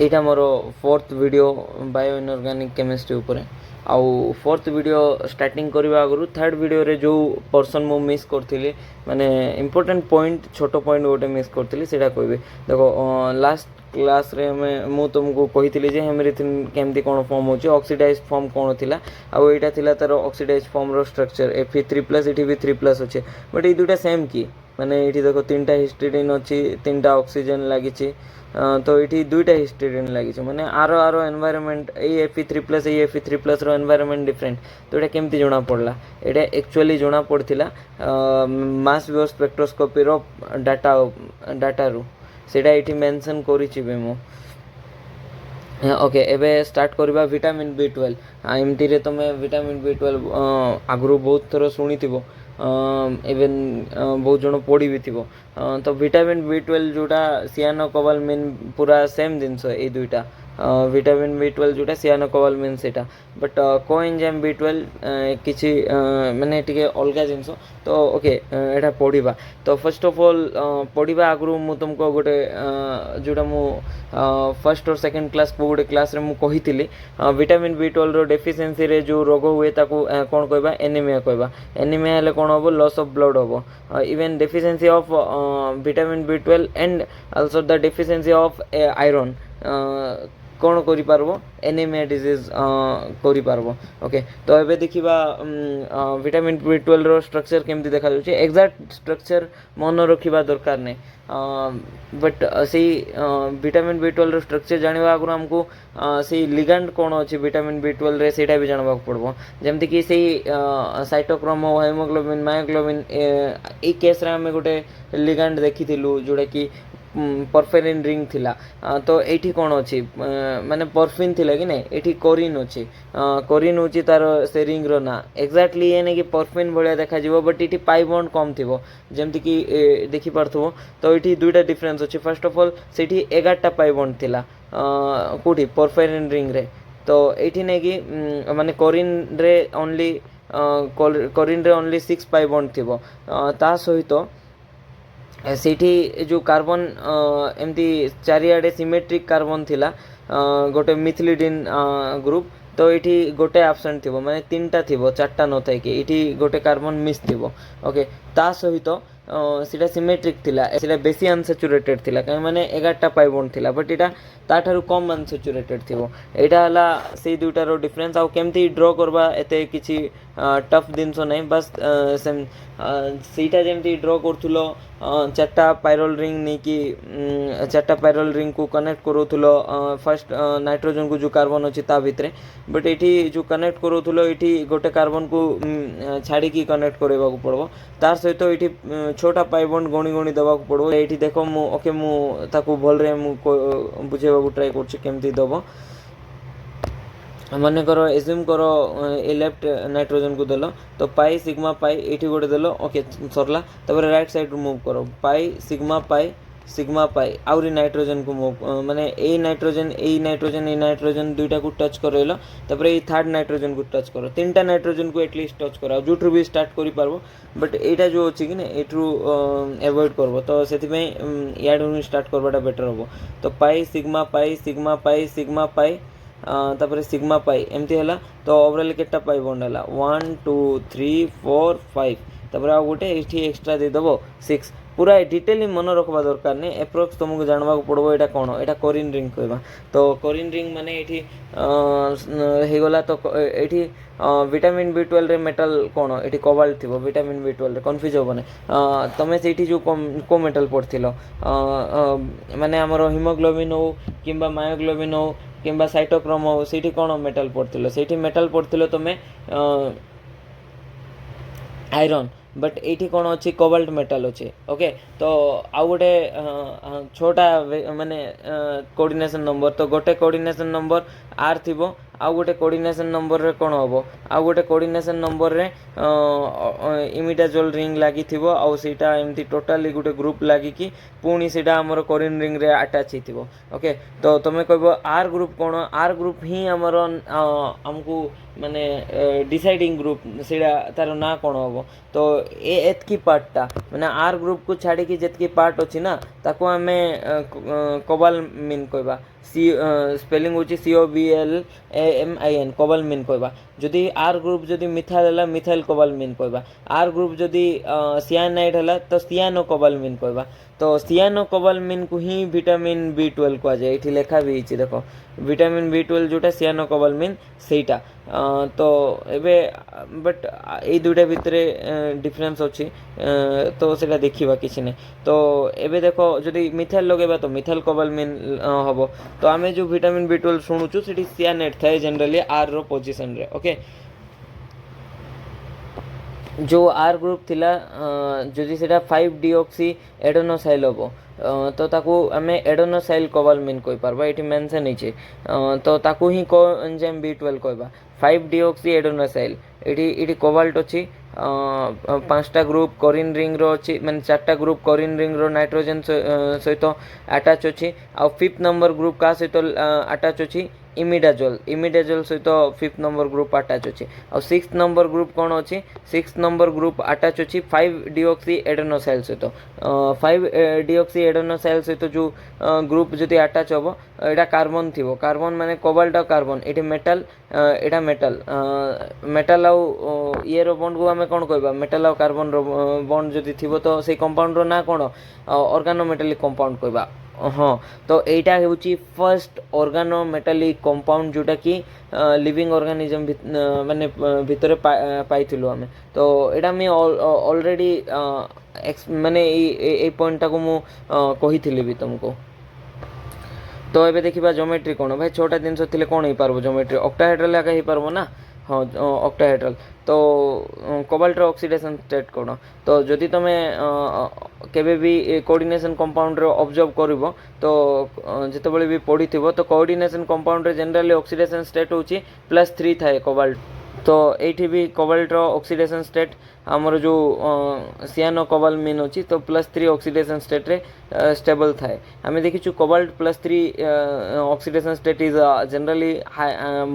यहाँ मोर fourth video bio inorganic chemistry उपरे आउ फोर्थ वीडियो स्टार्टिंग करने आगु थर्ड वीडियो रे जो पर्सन मु मिस करथिली माने इंपोर्टेंट पॉइंट छोटो पॉइंट गोटे मिस करथिली सेटा कहबे। देखो लास्ट क्लास रे हमें मु तुमको कही जे हेमरिथिन केमती कोन फॉर्म होची ऑक्सीडाइज्ड फॉर्म कोन थिला आउ एटा थिला तार ऑक्सीडाइज्ड फॉर्म रो स्ट्रक्चर Fe3+ एठी भी 3+ अछि बट ए दुटा सेम की माने एठी देखो तीनटा हिस्टिडाइन अछि तीनटा ऑक्सीजन लागिछि तो ये दुईटा हिस्टिडाइन लगी माने आरो आरो एनवायरनमेंट ये Fe3+ रो एनवायरनमेंट डिफरेंट तो ये केमती जना पड़ला ये एक्चुअली जना पड़थिला मास वेव स्पेक्ट्रोस्कोपी रो डाटा रू सेटा एठी मेंशन करिछि बे मु। ओके एबे स्टार्ट करबा विटामिन B12 एमटी रे तमे विटामिन B12 आगु बहुत थर शुणिथिबो इवेन बहुत जन पढ़ी भी थी तो विटामिन B12 जोटा सियानोकोबालामिन पूरा सेम जिनस ये दुईटा विटामिन B12 जोटा सियानोकोबालामिन सेटा बट कोएंजाइम B12 किछि माने टिके अलगा जिनस तो ओके एटा पढ़िबा। तो फर्स्ट ऑफ ऑल पढ़िबा आगु मु तुमको गोटे जोटा मु फर्स्ट और सेकंड क्लास को गोटे क्लास रे मु कहितिली विटामिन B12 रो डेफिशिएंसी रे जो रोग हुए ताको कोन कहबा एनीमिया कहबा। एनीमिया हेले कोन होबो लॉस ऑफ ब्लड होबो even deficiency of vitamin B12 and also the deficiency of iron कौन करि पारबो एनीमिया डिजीज करि पारबो। ओके तो एबे देखिबा विटामिन B12 रो स्ट्रक्चर केमती देखा जाउछि एग्जैक्ट स्ट्रक्चर मन रखिबा दरकार नै बट से विटामिन B12 रो स्ट्रक्चर जानिबा आगु हमको से लिगैंड कोन अछि विटामिन B12 रे सेटा भी जानबा पड़बो जेमति कि से साइटोक्रोम हेमोग्लोबिन मायोग्लोबिन ए केस रे हम गोटे लिगैंड देखिथिलु जोडा कि परफेरिन रिंग थिला तो एठी कोन अछि माने परफिन थिला कि नै एठी कोरिन अछि कोरिन होछि तार से रिंग रो ना एक्जेक्टली ये नै कि परफिन भलिया देखा जिवो बट एठी पाई बॉन्ड कम थिबो जेमति कि देखि पारथबो। तो एठी दुईटा डिफरेंस अछि फर्स्ट ऑफ ऑल सेठी 11टा पाई बॉन्ड थिला कोठी परफेरिन रिंग रे तो एठी नै कि माने कोरिन रे ओनली 6 पाई बॉन्ड थिबो ता सहित सेठी जो कार्बन एमती चारिआडे सिमेट्रिक कार्बन थिला गोटे मिथिलिडिन ग्रुप तो ये गोटे एब्सेंट थिबो माने तीनटा थिबो चारटा न थाए कि एठी गोटे कार्बन मिस थिबो। ओके ता सहित सीटा सिमेट्रिक थिला सीटा बेसी अनसैचुरेटेड थिला कहीं माने 11टा पाई बॉन्ड थिला बट एटा ताठारु कम अनसैचुरेटेड थिबो एटा हला से दुईटा रो डिफरेंस आ केमती ड्रॉ करबा एते किछि टफ दिनस नै बस सेम सीटा जेमती ड्रॉ करथुलो चारटा पायरल रिंग नै कि चारटा पायरल रिंग को कनेक्ट करूथुलो फर्स्ट नाइट्रोजन को जो कार्बन अछि ता भितरे बट एठी जो कनेक्ट करूथुलो एठी गोटे कार्बन को छाड़ी की कनेक्ट करेबा को पड़बो तार सहित एठी छोटा पाई बॉन्ड गणी गणी देबा को पड़बो एठी देखो मु ओके मु ताको भल रे मु बुझेबा को ट्राई करछि केमती दबो मन करो एज्यूम करो ए लेफ्ट नाइट्रोजन को देलो तो पाई सिग्मा पाई एठी गोटे देलो ओके सरला तबरे राइट साइड मूव करो पाई सिग्मा पाई आउरी नाइट्रोजन को मूव माने ए नाइट्रोजन दुईटा को टच करैलो तबरे ए थर्ड नाइट्रोजन को टच करो तीनटा नाइट्रोजन को एटलीस्ट टच करो जोठु भी स्टार्ट करि पारबो बट एटा जो अछि कि ने एठु अवॉइड करबो तो सेति में याडू स्टार्ट करबाटा बेटर होबो। तो पाई सिग्मा पाई तापर सिग्मा पाई एमती हैला तो ओवरऑल केटा पाई बॉन्ड हैला 1 2 3 4 5 तापर आ गोटे एठी एक्स्ट्रा दे दबो 6 पूरा डिटेली मन रखबा दरकार नै एप्रोक्स तुमको जानबा को पड़बो एटा कोन एटा कोरिन रिंग कहबा। तो कोरिन रिंग माने एठी हे गला तो एठी विटामिन B12 रे मेटल कोन एठी कोबाल्ट थिबो विटामिन B12 रे कंफ्यूज होबने तमे सेठी जो को मेटल पड़थिलो माने हमर हीमोग्लोबिन हो किबा मायोग्लोबिन हो किंबा साइटोक्रोम हो सेठी कोन मेटल पड़थिलो सेठी मेटल पड़थिलो तमे आयरन बट एठी कोन अछि कोबाल्ट मेटल अछि। ओके तो आ गोटे छोटा माने कोऑर्डिनेशन नंबर तो गोटे कोऑर्डिनेशन नंबर आर थिबो आ गोटे कोऑर्डिनेशन नंबर रे कोन होबो आ गोटे कोऑर्डिनेशन नंबर रे इमिडाजोल रिंग लागी थिबो आ सेटा एमती टोटली गोटे ग्रुप लागी कि पुणी सेटा हमर कोरिन रिंग रे अटैच हिथिबो। ओके तो तमे कहबो आर ग्रुप कोन आर ग्रुप ही हमर हमकु माने डिसाइडिंग ग्रुप सेटा तार ना कौन हम तो ए एतकी पार्टा माने आर ग्रुप को छाड़ी कि जेतकी पार्ट अच्छी ना ताको आमे कोबालमिन कहबा सी स्पेलिंग होची COBLAMIN कोबालमिन कहबा जदि आर ग्रुप जदि मिथाइल हला मिथाइल कोबालमिन कहबा आर ग्रुप जदि सियानाइड हला तो सियानो कोबालमिन कहबा तो सियानो कोबालमिन को ही विटामिन B12 कह जाए ये लिखा भी है देखो विटामिन B12 जोटा सियानो कोबालमिन सेटा तो एबे बट ये दुटा भितर डिफरेंस अच्छी तो सेटा देखा किसी नहीं तो एबे देखो जदि मिथाइल लगेबा तो मिथाइल कोबालमिन हम तो आम जो विटामिन B12 शुणुचु से सियानेट थाए जनरली आर रो पोजिशन रे ओके जो आर ग्रुप थिला जदि सेटा 5-डीऑक्सी एडेनोसाइल हम तो ताकू आमे एडेनोसाइल कोबालमिन कहि पारबा एठी मेंशन हिचे तो ताकू ही को एंजाइम B12 कहबा 5-डीऑक्सी एडेनोसाइल एठी कोबाल्ट अछि 5टा ग्रुप कोरिन रिंग रो अछि माने 4टा ग्रुप कोरिन रिंग रो नाइट्रोजन सहित अटैच अछि आ 5th नंबर ग्रुप का सहित अटैच अछि इमिडाजोल सहित 5th नंबर ग्रुप अटैच अछि और 6th नंबर ग्रुप कौन अच्छी 6th नंबर ग्रुप अटैच अच्छी 5-डीऑक्सी एडेनोसाइल सहित 5-डीऑक्सी एडेनोसाइल सहित जो ग्रुप जदि अटैच हम एटा कार्बन थी कार्बन माने कोबाल्ट और कार्बन ये मेटल एटा मेटल आउ ये रो बॉन्ड को आम कौन कहबा मेटल और कार्बन रो बॉन्ड जदि थी तो से कंपाउंड रो ना कौन ऑर्गेनोमेटालिक कंपाउंड कहबा हाँ तो यहीटा हूँ फर्स्ट ऑर्गेनोमेटालिक कंपाउंड जोटा कि लिविंग ऑर्गेनिज्म माने भितर पाइथिलु आमे तो एटा मी ऑलरेडी माने ए पॉइंट को मु कहिथिली भी तुमको तो एबे देखिबा ज्योमेट्री कोन भाई छोटा जिनस थिले कोन ही पारबो ज्योमेट्री ऑक्टाहेड्रल आका ही पारबो ना हाँ ऑक्टाहेड्रल तो कोबाल्ट ऑक्सीडेशन स्टेट कोन तो जदि तमे केबे भी कोऑर्डिनेशन कंपाउंड रो ऑब्जर्व करिवो तो जेतेबेले भी पढिथिबो तो कोऑर्डिनेशन कंपाउंड रे जनरली ऑक्सीडेशन स्टेट होची +3 थाए कोबाल्ट तो एठी भी कोबाल्ट रो ऑक्सीडेशन स्टेट हमर जो सियानो कोबालमिन अछि तो +3 ऑक्सीडेशन स्टेट रे स्टेबल थाए हमें देखिछु cobalt +3 oxidation state is generally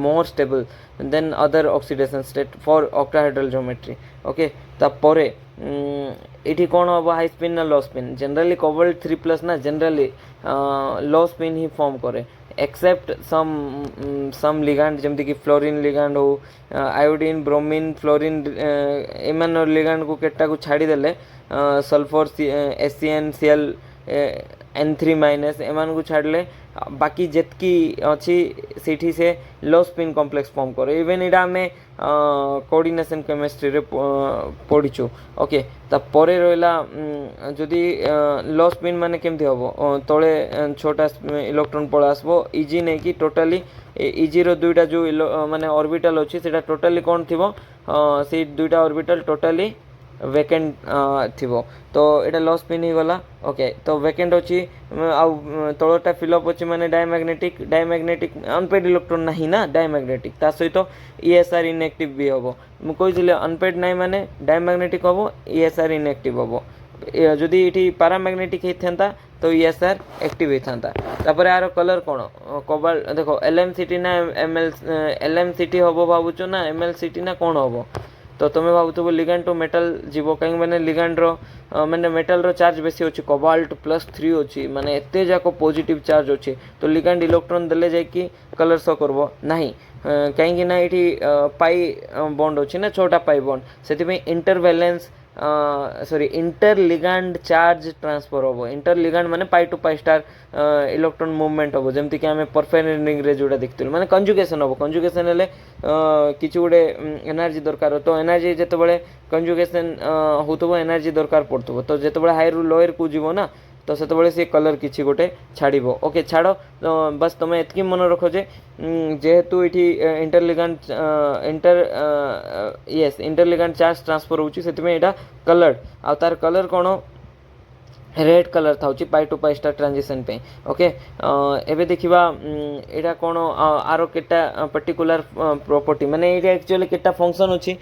more stable than other oxidation state for octahedral geometry okay तापरे एठी कोन हम हाई स्पिन ना लो स्पिन जनरली कोबाल्ट 3+ ना जनरली लो स्पिन ही फॉर्म करे एक्सेप्ट सम लिगांड जमती कि फ्लोरीन लिगांड हो आयोडीन ब्रोमीन फ्लोरीन एमान लिगांड को केटा को छाड़ी देले सल्फर SCN Cl N3- एमान को छाड़ले बाकी जेतकी अच्छी सीठी से लो स्पिन कॉम्प्लेक्स फॉर्म करे इवेन इडा में कोऑर्डिनेशन केमिस्ट्री रे पढ़िछु ओके ता परे रहला जदि लो स्पिन माने केमथि हबो तळे छोटा इलेक्ट्रॉन पळ आसबो इजी नै कि टोटली इजी रो दुईटा जो माने ऑर्बिटल अछि सेटा टोटली कोन थिबो से दुईटा ऑर्बिटल टोटली वेकेंट थिबो तो एटा लो स्पिन ही गला ओके तो वेकेंट अछि आ तळटा फिलअप अछि माने डायमैग्नेटिक अनपेड इलेक्ट्रॉन नाही ना डायमैग्नेटिक ता सहित ESR इनएक्टिव भी हबो मु कहिले अनपेड नाही माने डायमैग्नेटिक हबो ESR इनएक्टिव हबो जदि एठी पैरामैग्नेटिक हेथंता तो ESR एक्टिव हेथंता तापर यार कलर कोन कोबाल्ट देखो LMCT ना LMCT हबो भाबुचो ना MLCT ना कोन हबो तो तुम्हें भावुव लिगैंड टू मेटल जीव कहीं मैंने लिगैंड रो मैंने मेटल रो चार्ज बेसी अच्छी कोबाल्ट +3 अच्छी माने एते जाको पॉजिटिव चार्ज अच्छी तो लिगैंड इलेक्ट्रॉन देले जाय कि कलर शो करबो नहीं कहीं ना ये पाई बॉन्ड अच्छी ना छोटा पाई बॉन्ड से intervalence sorry inter ligand charge transfer हम इंटर लिगैंड माने pi to pi star electron movement हम जमती कि आम परफेक्ट रिंग रे जोड़ा देखते माने कंजुगेशन हम कंजुगेशन हेले किछि गुडे एनर्जी दरकार तो एनर्जी जेते बळे कंजुगेशन होतबो एनर्जी दरकार पड़तबो तो जेते बळे हाई रु लोअर को जीवो ना तो से सी कलर किसी गोटे छाड़ब ओके छाड़ तो बस तुम एतकी मन रख जेहेतु ये इंटरलिगेंट चार्ज ट्रांसफर होता कलर आ तार कलर कौन रेड कलर था पाई टू पाई स्टार ट्रांजिशन पे ओके एबे देखिबा एटा कोन आरो केटा पर्टिकुलर प्रॉपर्टी माने एटा एक्चुअली केटा फंक्शन अछि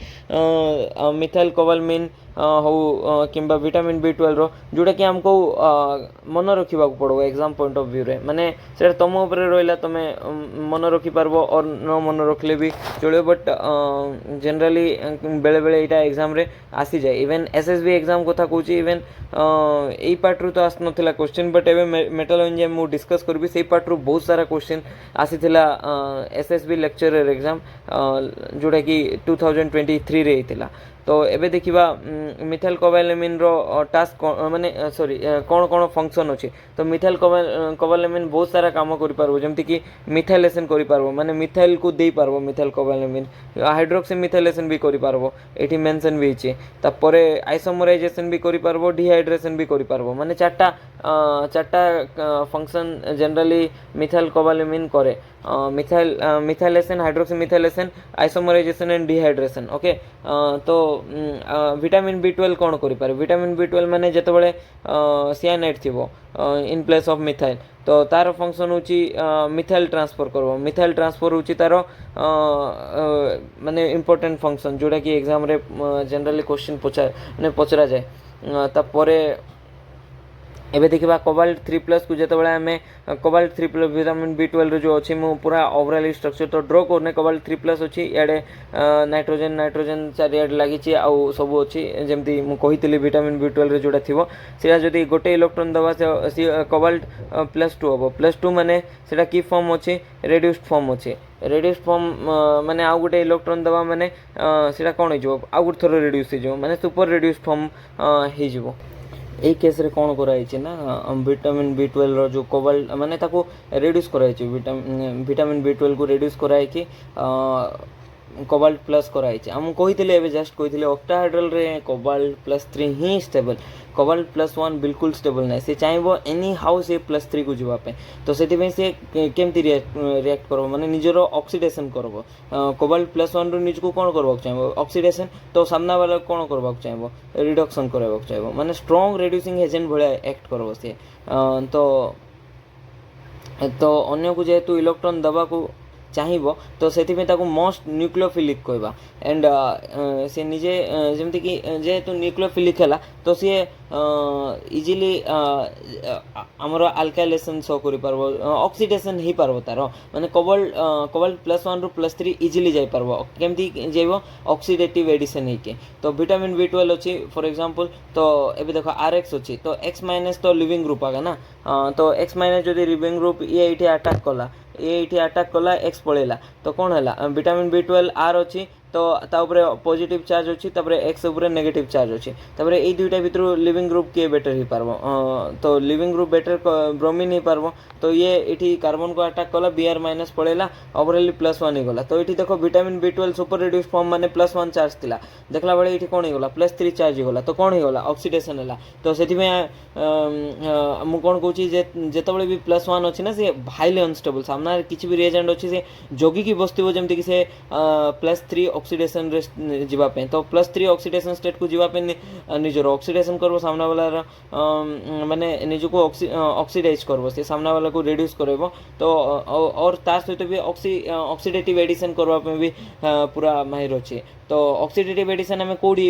मिथाइल कोबालमिन हो कि विटामिन B12 जोटा कि आमको मन रखा पड़ो एग्जाम पॉइंट ऑफ व्यू रे माने से तुम उपर रहा तुम मन रखिपार और न मन रखले भी चलो बट जनरली बेले बेले यहाँ एग्जाम रे आसी जाए इवेन SSB एग्जाम कथा कहूँ इवेन यही पार्ट तो आस नाला क्वेश्चन बट एवं मेटल एंजाइम मुझे डिस्कस करी से पार्ट बहुत सारा क्वेश्चन आसी SSB लेक्चरर एग्जाम जोटा कि 2023 रे हितला तो एबे देखिबा मिथाइल कोबालामिन रो टास्क माने सॉरी कौन कौन फंक्शन अच्छे तो मिथाइल कोबालामिन बहुत सारा काम करि पारबो जेमति कि मिथाइलेशन करि पारबो माने मिथाइल को देई पारबो मिथाइल कोबालामिन हाइड्रोक्सी मिथाइलेशन भी करि पारबो एठी मेंशन भी हिचे तापरे आइसोमराइजेशन भी करि पारबो डिहाइड्रेशन भी करि पारबो माने चारटा फंक्शन जनरली मिथाइल कोबालामिन करे methylation hydroxy methylation isomerization and dehydration okay तो विटामिन B12 कौन करि पारे विटामिन B12 माने जेतबेले सियानाइड थिबो इन प्लेस ऑफ मिथाइल तो तार फंक्शन होची मिथाइल ट्रांसफर करबो मिथाइल ट्रांसफर होची तार माने इंपोर्टेंट फंक्शन जोटा कि एग्जाम रे जनरली क्वेश्चन पचरा जाए तापरे एबे देखिबा कोबाल्ट 3+ को जेतबेले आमे कोबाल्ट 3+ विटामिन B12 जो अछि मु पूरा ओवरऑल स्ट्रक्चर तो ड्रॉ करने कोबाल्ट 3+ अछि याडे नाइट्रोजन चारियाड लागि छि आ सब अछि जेमति मु कहितली विटामिन B12 रे जोडा थिबो सेटा जदी गोटे इलेक्ट्रॉन दबा से कोबाल्ट +2 हबो +2 माने सेटा की फॉर्म अछि रेड्यूस्ड फॉर्म अछि रेड्यूस्ड फॉर्म माने आ गोटे इलेक्ट्रॉन दबा माने सेटा कोन हो जबो आ गोटे थरो रेड्यूस हो जबो माने सुपर रेड्यूस्ड फॉर्म हे जबो यही केस रे कौन कराई ना विटामिन B12 रो जो कोबाल्ट माने ताको रेड्यूस कराई विटामिन B12 को रेड्यूस कराई कि कोबाल्ट प्लस कराई आम कही जस्ट कही ऑक्टाहाइड्रल रे कोबाल्ट +3 ही स्टेबल कोबाल्ट +1 बिल्कुल स्टेबल ना से चाहिए एनी हाउ से +3 को जावाई तो से केमती रिएक्ट करब माने निजर ऑक्सीडेशन करब कोबाल्ट +1 रु निज को कौन करबा चाहिए ऑक्सीडेशन तो सामना वाला कौन करबा चाहिए रिडक्शन करबा चाहिए माने स्ट्रॉन्ग रिड्यूसिंग एजेंट भाया एक्ट करब से तो अन्य को जेहेतु इलेक्ट्रॉन दबा को चाहिए तो से मोस्ट न्यूक्लियोफिलिक कहवा एंड से निजे जमती कि जेहेतु न्यूक्लियोफिलिक है तो सी इजिली आमर आल्काइलेशन शो कर पारबो ऑक्सीडेशन ही पारबो तार माने कोबाल्ट +1 रु +3 इजिली जाई पारबो केमती जेबो ऑक्सीडेटिव एडिशन हेके तो विटामिन B12 अछि फॉर एग्जांपल तो एबे देखो RX अछि तो X- तो लिविंग ग्रुप आगा ना तो X- जदि लिविंग ग्रुप ये एठी अटैक कला ये अटैक कला X पळेला तो कौन है विटामिन B12 R अच्छी तो ताऊपर पॉजिटिव चार्ज अच्छी तापर X ऊपर नेगेटिव चार्ज अच्छी तापर ए दुईटा भितर लिविंग ग्रुप किए बेटर ही पारबो तो लिविंग ग्रुप बेटर ब्रोमीन ही पारबो तो ये इठी कार्बन को अटैक कला Br- पळेला ओवरऑल +1 ही गला तो इठी देखो vitamin B12 super reduce form माने +1 चार्ज थिला देखला बेले इठी कोन ही गला +3 चार्ज ही गला तो कोन ही गला ऑक्सीडेशन हला तो सेति में मु कोन कहूची जे जेतबेले भी +1 अछि ना से हाईली अनस्टेबल सामना किछि भी रिएजेंट अछि से जोगी की बस्तिबो जेमति कि से +3 ऑक्सीडेशन रे जीवा पे तो +3 ऑक्सीडेशन स्टेट को जीवा पे निजर ऑक्सीडेशन करबो सामना वाला माने निज को ऑक्सीडाइज करबो से सामना वाला को रिड्यूस करबो तो और तार सहित भी ऑक्सीडेटिव एडिशन करबा पे भी पूरा माहिर अछि तो ऑक्सीडेटिव एडिशन हमें कोडी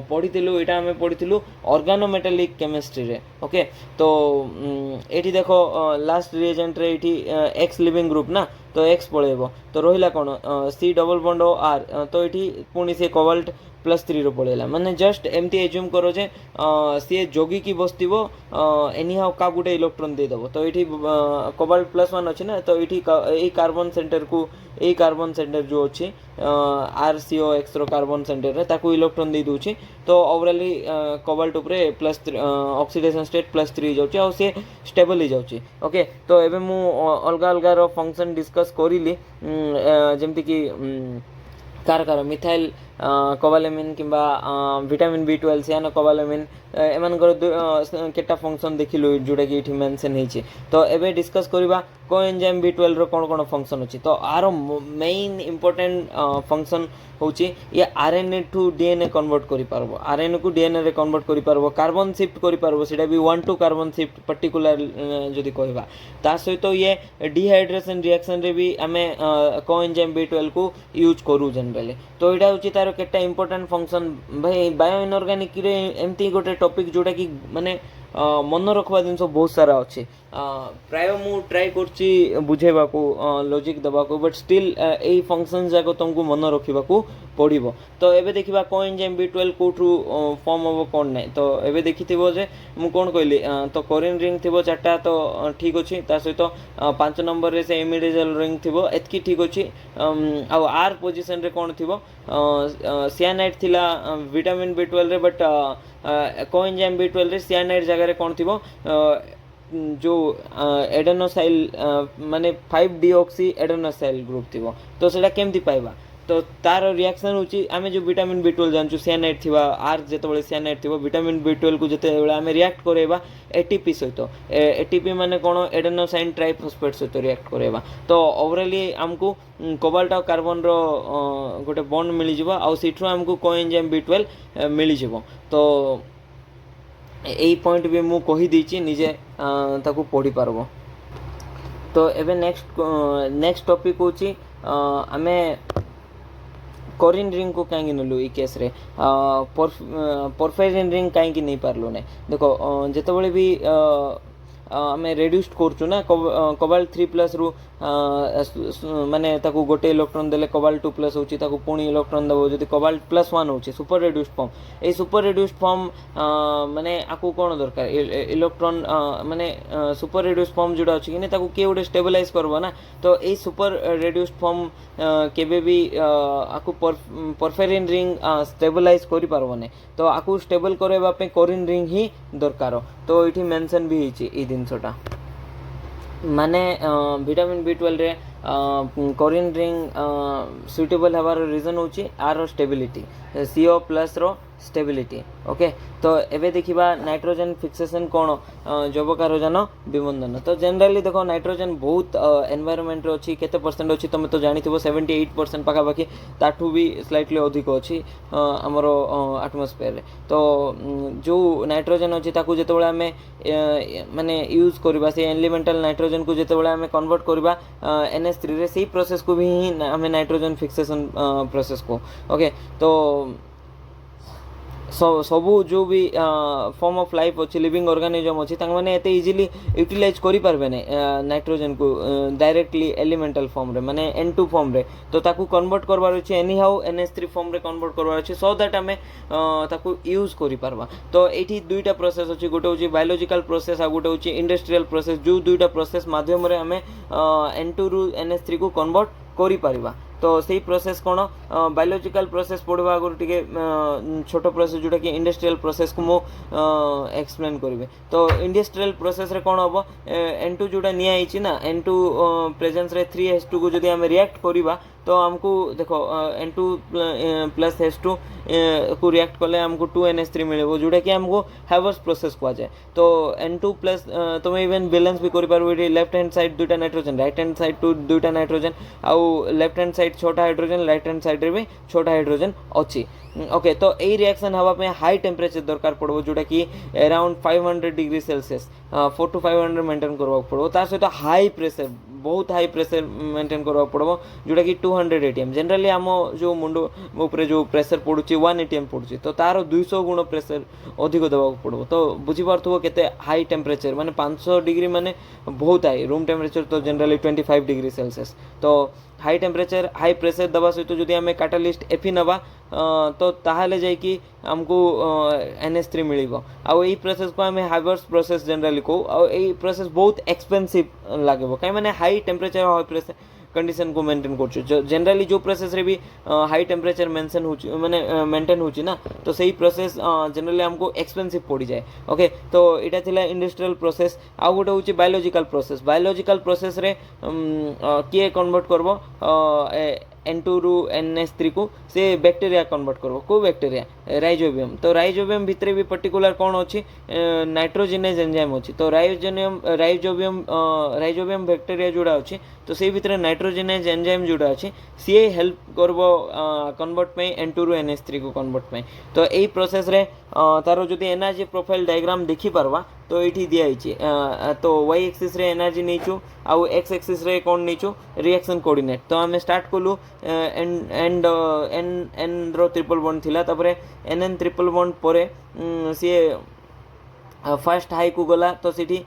पढ़ीथिलु एटा हमें पढ़ीथिलु ऑर्गेनोमेटालिक केमिस्ट्री रे ओके तो एठी देखो लास्ट रिएजेंट रे एठी X लिविंग ग्रुप ना तो X पळेबो तो रहिला कोन C डबल बॉन्ड R तो एठी पुनी से कोबाल्ट +3 रो पळेला माने जस्ट एमती एज्यूम करो जे सी जोगी की बस्तिबो एनी हाउ का गुटे इलेक्ट्रॉन दे दबो तो एठी कोबाल्ट +1 अछि ना तो एठी ए कार्बन सेंटर को ए कार्बन सेंटर जो अछि RCOX रो कार्बन सेंटर रे ताकू इलेक्ट्रॉन दे दोछि तो ओवरऑली कोबाल्ट ऊपर +3 ऑक्सीडेशन स्टेट +3 जाउछि आ से स्टेबल ही जाउछि ओके तो एबे मु अलगा अलगा रो फंक्शन डिस्कस करिली जेमति कि कार मिथाइल कोबालामिन किंबा विटामिन B12 सियानो कोबालामिन एमानकर केटा फंक्शन देखिलु जोटा कि इठी मेंशन हेछि तो एबे डिस्कस करिबा कोएंजाइम B12 रो कोन कोन फंक्शन अछि तो आरो मेन इंपोर्टेंट फंक्शन होछि ये RNA टू DNA कन्वर्ट करि पारबो RNA को DNA रे कन्वर्ट करि पारबो कार्बन शिफ्ट करि पारबो सेटा भी 1 टू कार्बन शिफ्ट पर्टिकुलर जदि कहबा ता सहित ये डिहाइड्रेशन रिएक्शन रे भी हमें कोएंजाइम B12 को यूज करू जनरली तो एटा होछि तार केटा इंपोर्टेंट फंक्शन भाई बायो इनऑर्गेनिक रे एमती गोटे टॉपिक जोटा कि माने मन रखवा जिन बहुत सारा अच्छे प्राय मु ट्राई करची बुझेबा को लॉजिक दबा को बट स्टिल एई फंक्शन जाक तुमको मन रखा पड़ो। तो एबे देखिबा कोएंजाइम B12 कोठू फॉर्म हम कौन ना तो एबे देखिथिबो जे मु कोन कहली तो कोरिन रिंग थिबो चारटा तो ठीक अछि ता सहित 5 नंबर रे से इमिडेजल रिंग थिबो एतकी ठीक अछि आ आर पोजीशन रे कोन थिबो सियानाइड थिला विटामिन B12 रे बट कोएंजाइम B12 रे सियानाइड जगह रे कोन थिबो जो एडेनोसाइल माने 5-डीऑक्सी एडेनोसाइल ग्रुप थिबो तो सेटा केमती पाइबा तो तार रिएक्शन होची आमे जो विटामिन B12 जानचु सियानाइड थिबा आर जेतबळे सियानाइड थिबो विटामिन B12 को जेतेबळे आमे रिएक्ट करेबा एटीपी सहित एटीपी माने कोन एडेनोसाइन ट्राइफॉस्फेट सहित रिएक्ट करेबा तो ओवरऑली हमको कोबाल्ट और कार्बन रो गोटे बॉन्ड मिली जिवो आ सेठु हमको कोएंजाइम B12 मिली जिवो तो यही पॉइंट भी मु कही दीची निजे ताकू पढ़ी पारबो। तो एबे नेक्स्ट टॉपिक होची आमे कोरिन रिंग को कहीं नलु ई केस रे पोर्फायरिन रिंग कहीं नहीं पारलु ने देखो जेतबळे भी आमे रेड्यूस्ड करचु ना कोबाल्ट 3+ रु माने ताकू गोटे इलेक्ट्रॉन देले कोबाल्ट 2+ होची ताकू पुणी इलेक्ट्रॉन दबो जदी कोबाल्ट +1 होची सुपर रेड्यूस्ड फॉर्म ए सुपर रेड्यूस्ड फॉर्म माने आकू कोन दरकार इलेक्ट्रॉन माने सुपर रेड्यूस्ड फॉर्म जोडा अछि कि ताकू के गोटे स्टेबलाइज करबो ना तो ए सुपर रेड्यूस्ड फॉर्म केबे भी आकू पोर्फायरिन रिंग स्टेबलाइज करि पारबो ने तो आकू स्टेबल करेबा पे कोरिन रिंग ही दरकार तो इठी मेंशन भी हिची ई दिनसोटा माने विटामिन B12 रे कोरिन रिंग सुटेबल हबार रीजन होची आर स्टेबिलिटी CO+ रो स्टेबिलिटी ओके। तो एबे देखिबा नाइट्रोजन फिक्सेशन कोन जैवकारजन विबंधन तो जनरली देखो नाइट्रोजन बहुत एनवायरनमेंट रे अछि केते परसेंट अछि तमे तो जानिथिबो 78% पाखा पाखी ताठू भी स्लाइटली अधिक अछि हमरो एटमॉस्फेयर रे तो जो नाइट्रोजन अछि ताकू जेतेबेला हमें माने यूज करबा से एलिमेंटल नाइट्रोजन को जेतेबेला हमें कन्वर्ट करबा NH3 रे सेही प्रोसेस को भी हमें नाइट्रोजन फिक्सेशन प्रोसेस को ओके। तो सबू जो भी फॉर्म ऑफ लाइफ अच्छी लिविंग ऑर्गेनिज्म अच्छी मैंने एते इजीली यूटिलाइज करि पारबे ने नाइट्रोजन को डायरेक्टली एलिमेंटल फॉर्म रे माने N2 फॉर्म रे तो ताकू कन्वर्ट करबार अछि एनी हाउ NH3 फॉर्म रे कन्वर्ट करबार अछि सो दैट हमें ताकू यूज करि पारबा। तो एठी दुईटा प्रोसेस अछि गोटे होची बायोलॉजिकल प्रोसेस आ गोटे होची इंडस्ट्रियल प्रोसेस जो दुईटा प्रोसेस माध्यम रे हमें N2 रु NH3 को कन्वर्ट करि पारबा। तो सही प्रोसेस कौन बायोलॉजिकल प्रोसेस पढ़वा आगु टिके छोट प्रोसेस जोटा कि इंडस्ट्रियल प्रोसेस को मु एक्सप्लेन करिवे। तो इंडस्ट्रियल प्रोसेस रे कौन हम N2 जोटा निया हिची ना N2 प्रेजेंस रे 3H2 को जदि हम रिएक्ट करिबा तो हमको देखो N2 + H2 को रिएक्ट कले हमको 2NH3 मिलेबो जोटा कि हमको हैवर्स प्रोसेस को जाए। तो N2 प्लस तुम इवन बैलेंस भी करि पारबो एटी लेफ्ट हैंड साइड दुटा नाइट्रोजन राइट हैंड साइड टू दुटा नाइट्रोजन आउ लेफ्ट हैंड साइड छोटा हाइड्रोजन राइट हैंड साइड रे भी छोटा हाइड्रोजन अछि ओके। तो यही रिएक्शन हवा पे हाई टेम्परेचर दरकार पड़ो जोटा कि around 500 degree Celsius 4 to 500 maintain करवा पड़ो तार सहित हाई प्रेशर बहुत हाई प्रेशर मेंटेन करवा पड़ो जोटा कि 200 ATM जनरली आम जो मुंड ऊपर जो प्रेशर पड़ुची 1 ATM पड़ुची तो तार 200 गुण प्रेशर अधिक देवा पड़ो। तो बुझी पार्थो केते हाई टेम्परेचर माने 500 डिग्री माने बहुत हाई रूम टेम्परेचर तो जनरली 25 डिग्री सेल्सियस तो हाई टेम्परेचर हाई प्रेशर दबा सहित जदि आम कैटालिस्ट Fe नवा तो ताहले जाइकी हमको NH3 मिलिबो आ एई प्रोसेस को हमें हाइवर्स प्रोसेस जनरली को आ एई प्रोसेस बहुत एक्सपेंसिव लागेबो काई माने high temperature high pressure condition को मेंटेन कर जनरली जो प्रोसेस रे भी हाई टेम्परेचर मेंशन हो माने मेंटेन होची ना तो सही प्रोसेस जनरली हमको एक्सपेंसिव पड़ जाए ओके। तो इटा थिला इंडस्ट्रियल प्रोसेस आ गोटे होची बायोलॉजिकल प्रोसेस रे किए कन्वर्ट करबो N2 रु NH3 को से बैक्टीरिया कन्वर्ट करबो को बैक्टीरिया राइजोबियम। तो राइजोबियम भितरे भी पर्टिकुलर कौन अच्छी नाइट्रोजिनेज एंजाइम अच्छी तो राइजोबियम बैक्टीरिया जोड़ा अच्छी तो से भितर नाइट्रोजिनेज एंजाइम जोड़ा अच्छी सी हेल्प करबो कन्वर्ट पे N2 रु NH3 को कन्वर्ट पे। तो यही प्रोसेस रे तारो जदि एनर्जी प्रोफाइल डायग्राम देखि पारबा तो ये दिखाई तो वाई एक्सीस रे एनर्जी नहीं आउ एक्स एक्सीस रे कौन नहीं रिएक्शन कोऑर्डिनेट तो आम स्टार्ट कलु एंड एंड एन एन रो ट्रिपल बॉन्ड थिला तापरे एन एन ट्रिपल बॉन्ड परे सी फास्ट हाई को गला तो सीठी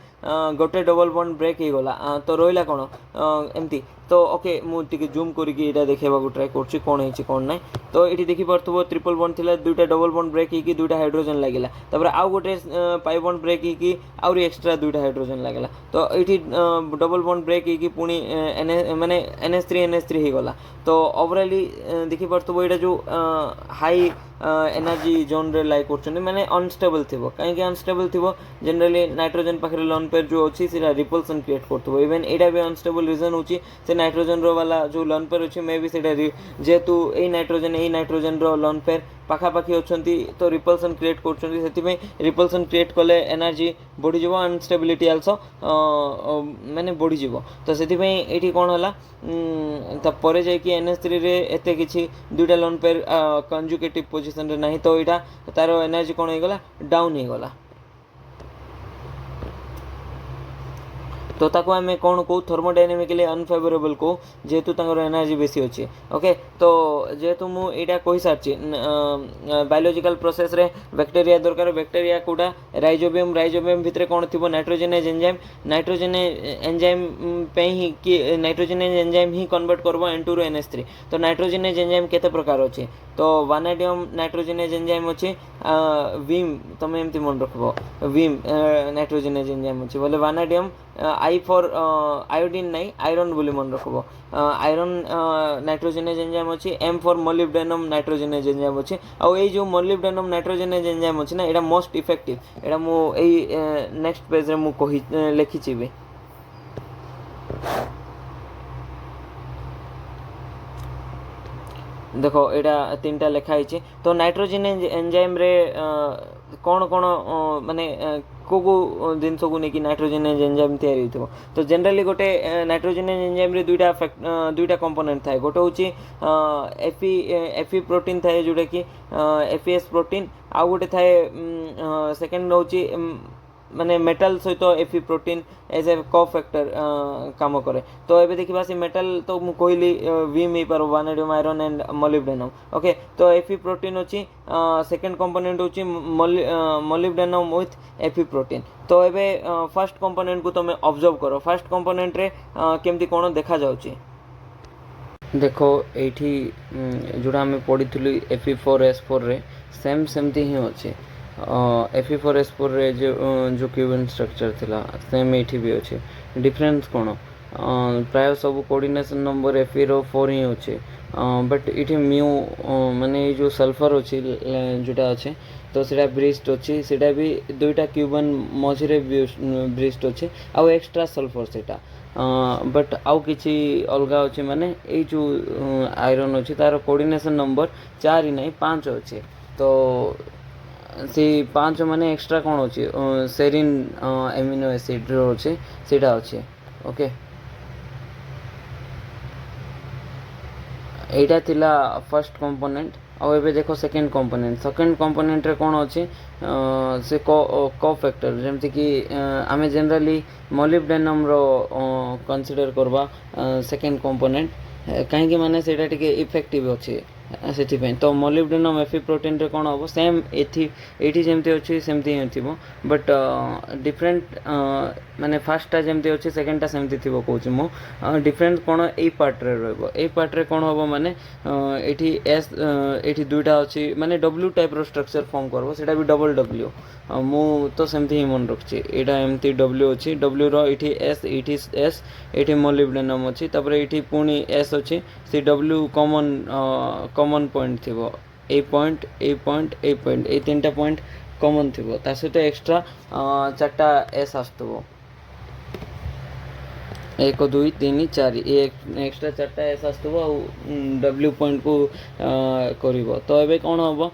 गोटे डबल बॉन्ड ब्रेक हो गला तो रहा कौन एमती तो ओके मुझे जूम करके देखा ट्राए कर कौन है कौन ना तो ये देखिपो ट्रिपल बॉन्ड थी दुईटा डबल बॉन्ड ब्रेक होगी दुईटा हाइड्रोजन लगे तापर आउ गोटे पाई बॉन्ड ब्रेक होगी आउरी एक्सट्रा दुईटा हाइड्रोजन लगे तो ये डबल बॉन्ड ब्रेक होगी पुणी माने NH3 हो गला तो ओवरऑली देखिपो ये जो हाई एनर्जी जोन रे लाइक कर माने अनस्टेबल थी कहीं अनस्टेबल थी जनरली नाइट्रोजन पाखे लोन पेयर जो अच्छी रिपल्सन क्रिएट करते इवेन यहाँ भी अनस्टेबल रिजन होची से नाइट्रोजन रो वाला जो लोन पेयर अच्छी मे भी जेहेतु यही नाइट्रोजन रो लोन पेयर पाखापाखि अच्छा तो रिपल्सन क्रिएट कर रिपल्सन क्रिएट कले एनर्जी बढ़ीज अनस्टेबिलिटी आल्सो माने बढ़ीज तो से ये कौन है तापर जाकि NH3 रे एते किछि दुईटा लोन पेयर कंजुगेटिव पोजिशन रे नहीं तो यहाँ तार एनर्जी कौन हो गला डाउन हो गला तो ताको आमे कौन कहू थर्मोडायनामिकली अनफेवरेबल कहू जेहेतु तांकर एनर्जी बेसी अच्छी ओके तो जेहेतु मुझे कही सारी बायोलॉजिकल प्रोसेस रे बैक्टीरिया दरकार बैक्टीरिया कोटा राइजोबियम भितर कौन थी नाइट्रोजेनेज एंजाइम पे ही कि नाइट्रोजेनेज एंजाइम ही कन्वर्ट करबो N2 रो NH3 तो नाइट्रोजेनेज एंजाइम केते प्रकार अच्छे तो वानाडियम नाइट्रोजेनेज एंजाइम अच्छे वीम तुम एमती मन रखबो वीम नाइट्रोजेनेज एंजाइम अच्छे बोले वानाडियम आई फॉर आयोडीन नहीं आयरन बोली मन रखबो आयरन नाइट्रोजेनेज एंजाइम अच्छी M फॉर मोलिब्डेनम नाइट्रोजेनेज एंजाइम अच्छी आउ ये जो मोलिब्डेनम नाइट्रोजेनेज एंजाइम अच्छी ना एटा मोस्ट इफेक्टिव एटा मु एई नेक्स्ट पेज रे मु कहि लिखिछि बे देखो यहाँ तीन टा लिखाई तो नाइट्रोजेन एंजाइम रे कौन कौन माने को जिनस को लेकिन नाइट्रोजेन एंजाइम तैयारी हो तो जनरली गोटे नाइट्रोजेन एंजाइम रे दुईटा कंपोनेंट थाए गोटे हूँ एफी प्रोटीन थाए जोटा कि एफीएस प्रोटीन आउ गोटे थाए सेकेंड हूँ माने मेटल सहित एफी प्रोटीन एज ए को फैक्टर काम करे तो ये देखा से मेटल तो मु कहली वीम हो पार वानाडियम आयरन एंड मोलिब्डेनम ओके तो एफी प्रोटीन अच्छी सेकेंड कंपोनेंट होची मोलिब्डेनम विथ एफी प्रोटीन तो ये फर्स्ट कंपोनेंट को तुम ऑब्जर्व करो फर्स्ट कंपोनेंट रे केमती कौन देखा जाउची देखो एठी जोड़ा आम पढ़ी Fe4S4 रे सेम सेमती ही अच्छे Fe4S4 रे जो क्यूबन स्ट्रक्चर थिला सेम एठी भी अच्छे डिफरेंस कौन प्राय सब कोऑर्डिनेशन नंबर Fe रो 4 ही अच्छे बट इठी म्यू माने जो सल्फर अच्छी जोटा अच्छे तो सीटा ब्रिस्ट अच्छी सीटा भी दुईटा क्यूबन मझे ब्रिस्ट अच्छे आउ एक्स्ट्रा सल्फर सेटा बट आउ किसी अलग अच्छे माने ये जो आयरन अच्छी तार कोऑर्डिनेशन नंबर 4 ही नहीं 5 अच्छे तो से 5 माने एक्स्ट्रा कौन अच्छे सेरिन एमिनो एसिड अच्छे सीटा अच्छे ओके एटा थिला फर्स्ट कंपोनेंट और एबे देखो सेकेंड कंपोनेंट रे कौन अच्छे से को फैक्टर जमती कि आमे जनरली मोलिब्डेनम रो कंसीडर करबा सेकेंड कंपोनेंट कहीं माने सेटा टिके इफेक्टिव अच्छे से तो मोलिब्डेनम एफी प्रोटीन रे कौन हम सेम एठी जमती अच्छी सेमती ही थी बट डिफरेंट माने फर्स्टा जमती अच्छी सेकेंडटा सेमती थी कहूँ मु डिफरेंट कौन यही पार्ट रे रहबो ए पार्ट रे कौन हम माने एठी एस एठी दुईटा अच्छी माने डब्ल्यू टाइप रो स्ट्रक्चर फॉर्म करबो सेटा भी डबल डब्ल्यू मु तो सेमती ही मन रखछि एटा एमती डब्ल्यू अच्छी डब्ल्यू रो एठी एस एठी मोलिब्डेनम अच्छी तापर एठी पुणी एस अच्छी से डब्ल्यू कॉमन पॉइंट थी ए पॉइंट ए तीन पॉइंट कॉमन थी सहित एक्स्ट्रा 4टा एस आसुव 1 2 3 4 एक्स्ट्रा 4टा एस आसुव डब्ल्यू पॉइंट को कर तो ये कौन हम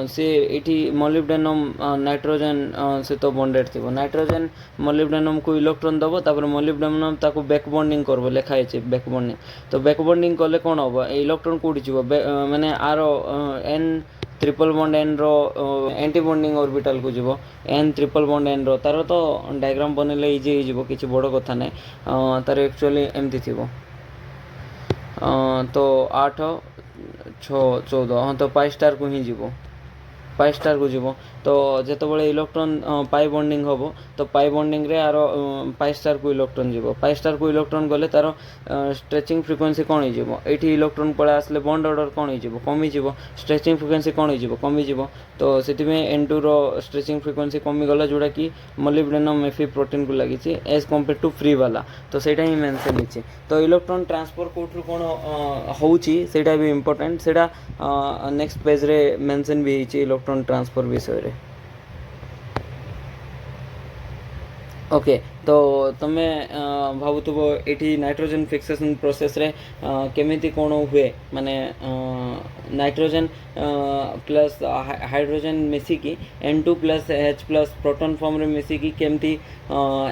सी ये मोलिब्डेनम नाइट्रोजन सहित बॉन्डेड थी नाइट्रोजन मोलिब्डेनम को इलेक्ट्रॉन दब तापर मोलिब्डेनम ताको बैक बॉन्डिंग करबो लिखाई है बैक बॉन्डिंग तो बैक बॉन्डिंग कले कौन हम इलेक्ट्रॉन कौटी माने आर ट्रिपल बॉन्ड एन रो एंटी बॉन्डिंग ऑर्बिटल को जीवो एन ट्रिपल बॉन्ड एन रो तार तो डायग्राम बनले इजी हो जीवो किछि बड़ कथा नै तार एक्चुअली एमती थिबो तो 8 6 14 हाँ तो पाई स्टार को ही जीवो पाई स्टार को जीवो तो जेतबेले इलेक्ट्रॉन पाई बॉन्डिंग हम तो पाई बॉन्डिंग रे आरो पाई स्टार को इलेक्ट्रॉन जीवो पाई स्टार को इलेक्ट्रॉन गले तार स्ट्रेचिंग फ्रिक्वेंसी कौन हो ये इलेक्ट्रॉन पड़ा आसले बॉन्ड ऑर्डर कौन हो कमी जीवो स्ट्रेचिंग फ्रिक्वेंसी कौन हो कमी जीवो तो से N2 रो स्ट्रेचिंग फ्रिक्वेंसी कमी गला जोड़ा कि मोलिब्डेनम एफी प्रोटीन को लगी एज कंपेयर टू फ्री वाला तो सेटा ही मेंशन होची तो इलेक्ट्रॉन ट्रांसफर कोठरू कोन होची सेटा भी इंपोर्टेंट सेटा नेक्स्ट पेज रे मेंशन भी होची इलेक्ट्रॉन ट्रांसफर विषय रे ओके तो तुमे भावुव ये नाइट्रोजन फिक्सेशन प्रोसेस रे केमिति कौन हुए माने नाइट्रोजन प्लस हाइड्रोजन मिसिकी N2 plus H plus proton form रे मिसिकी केमती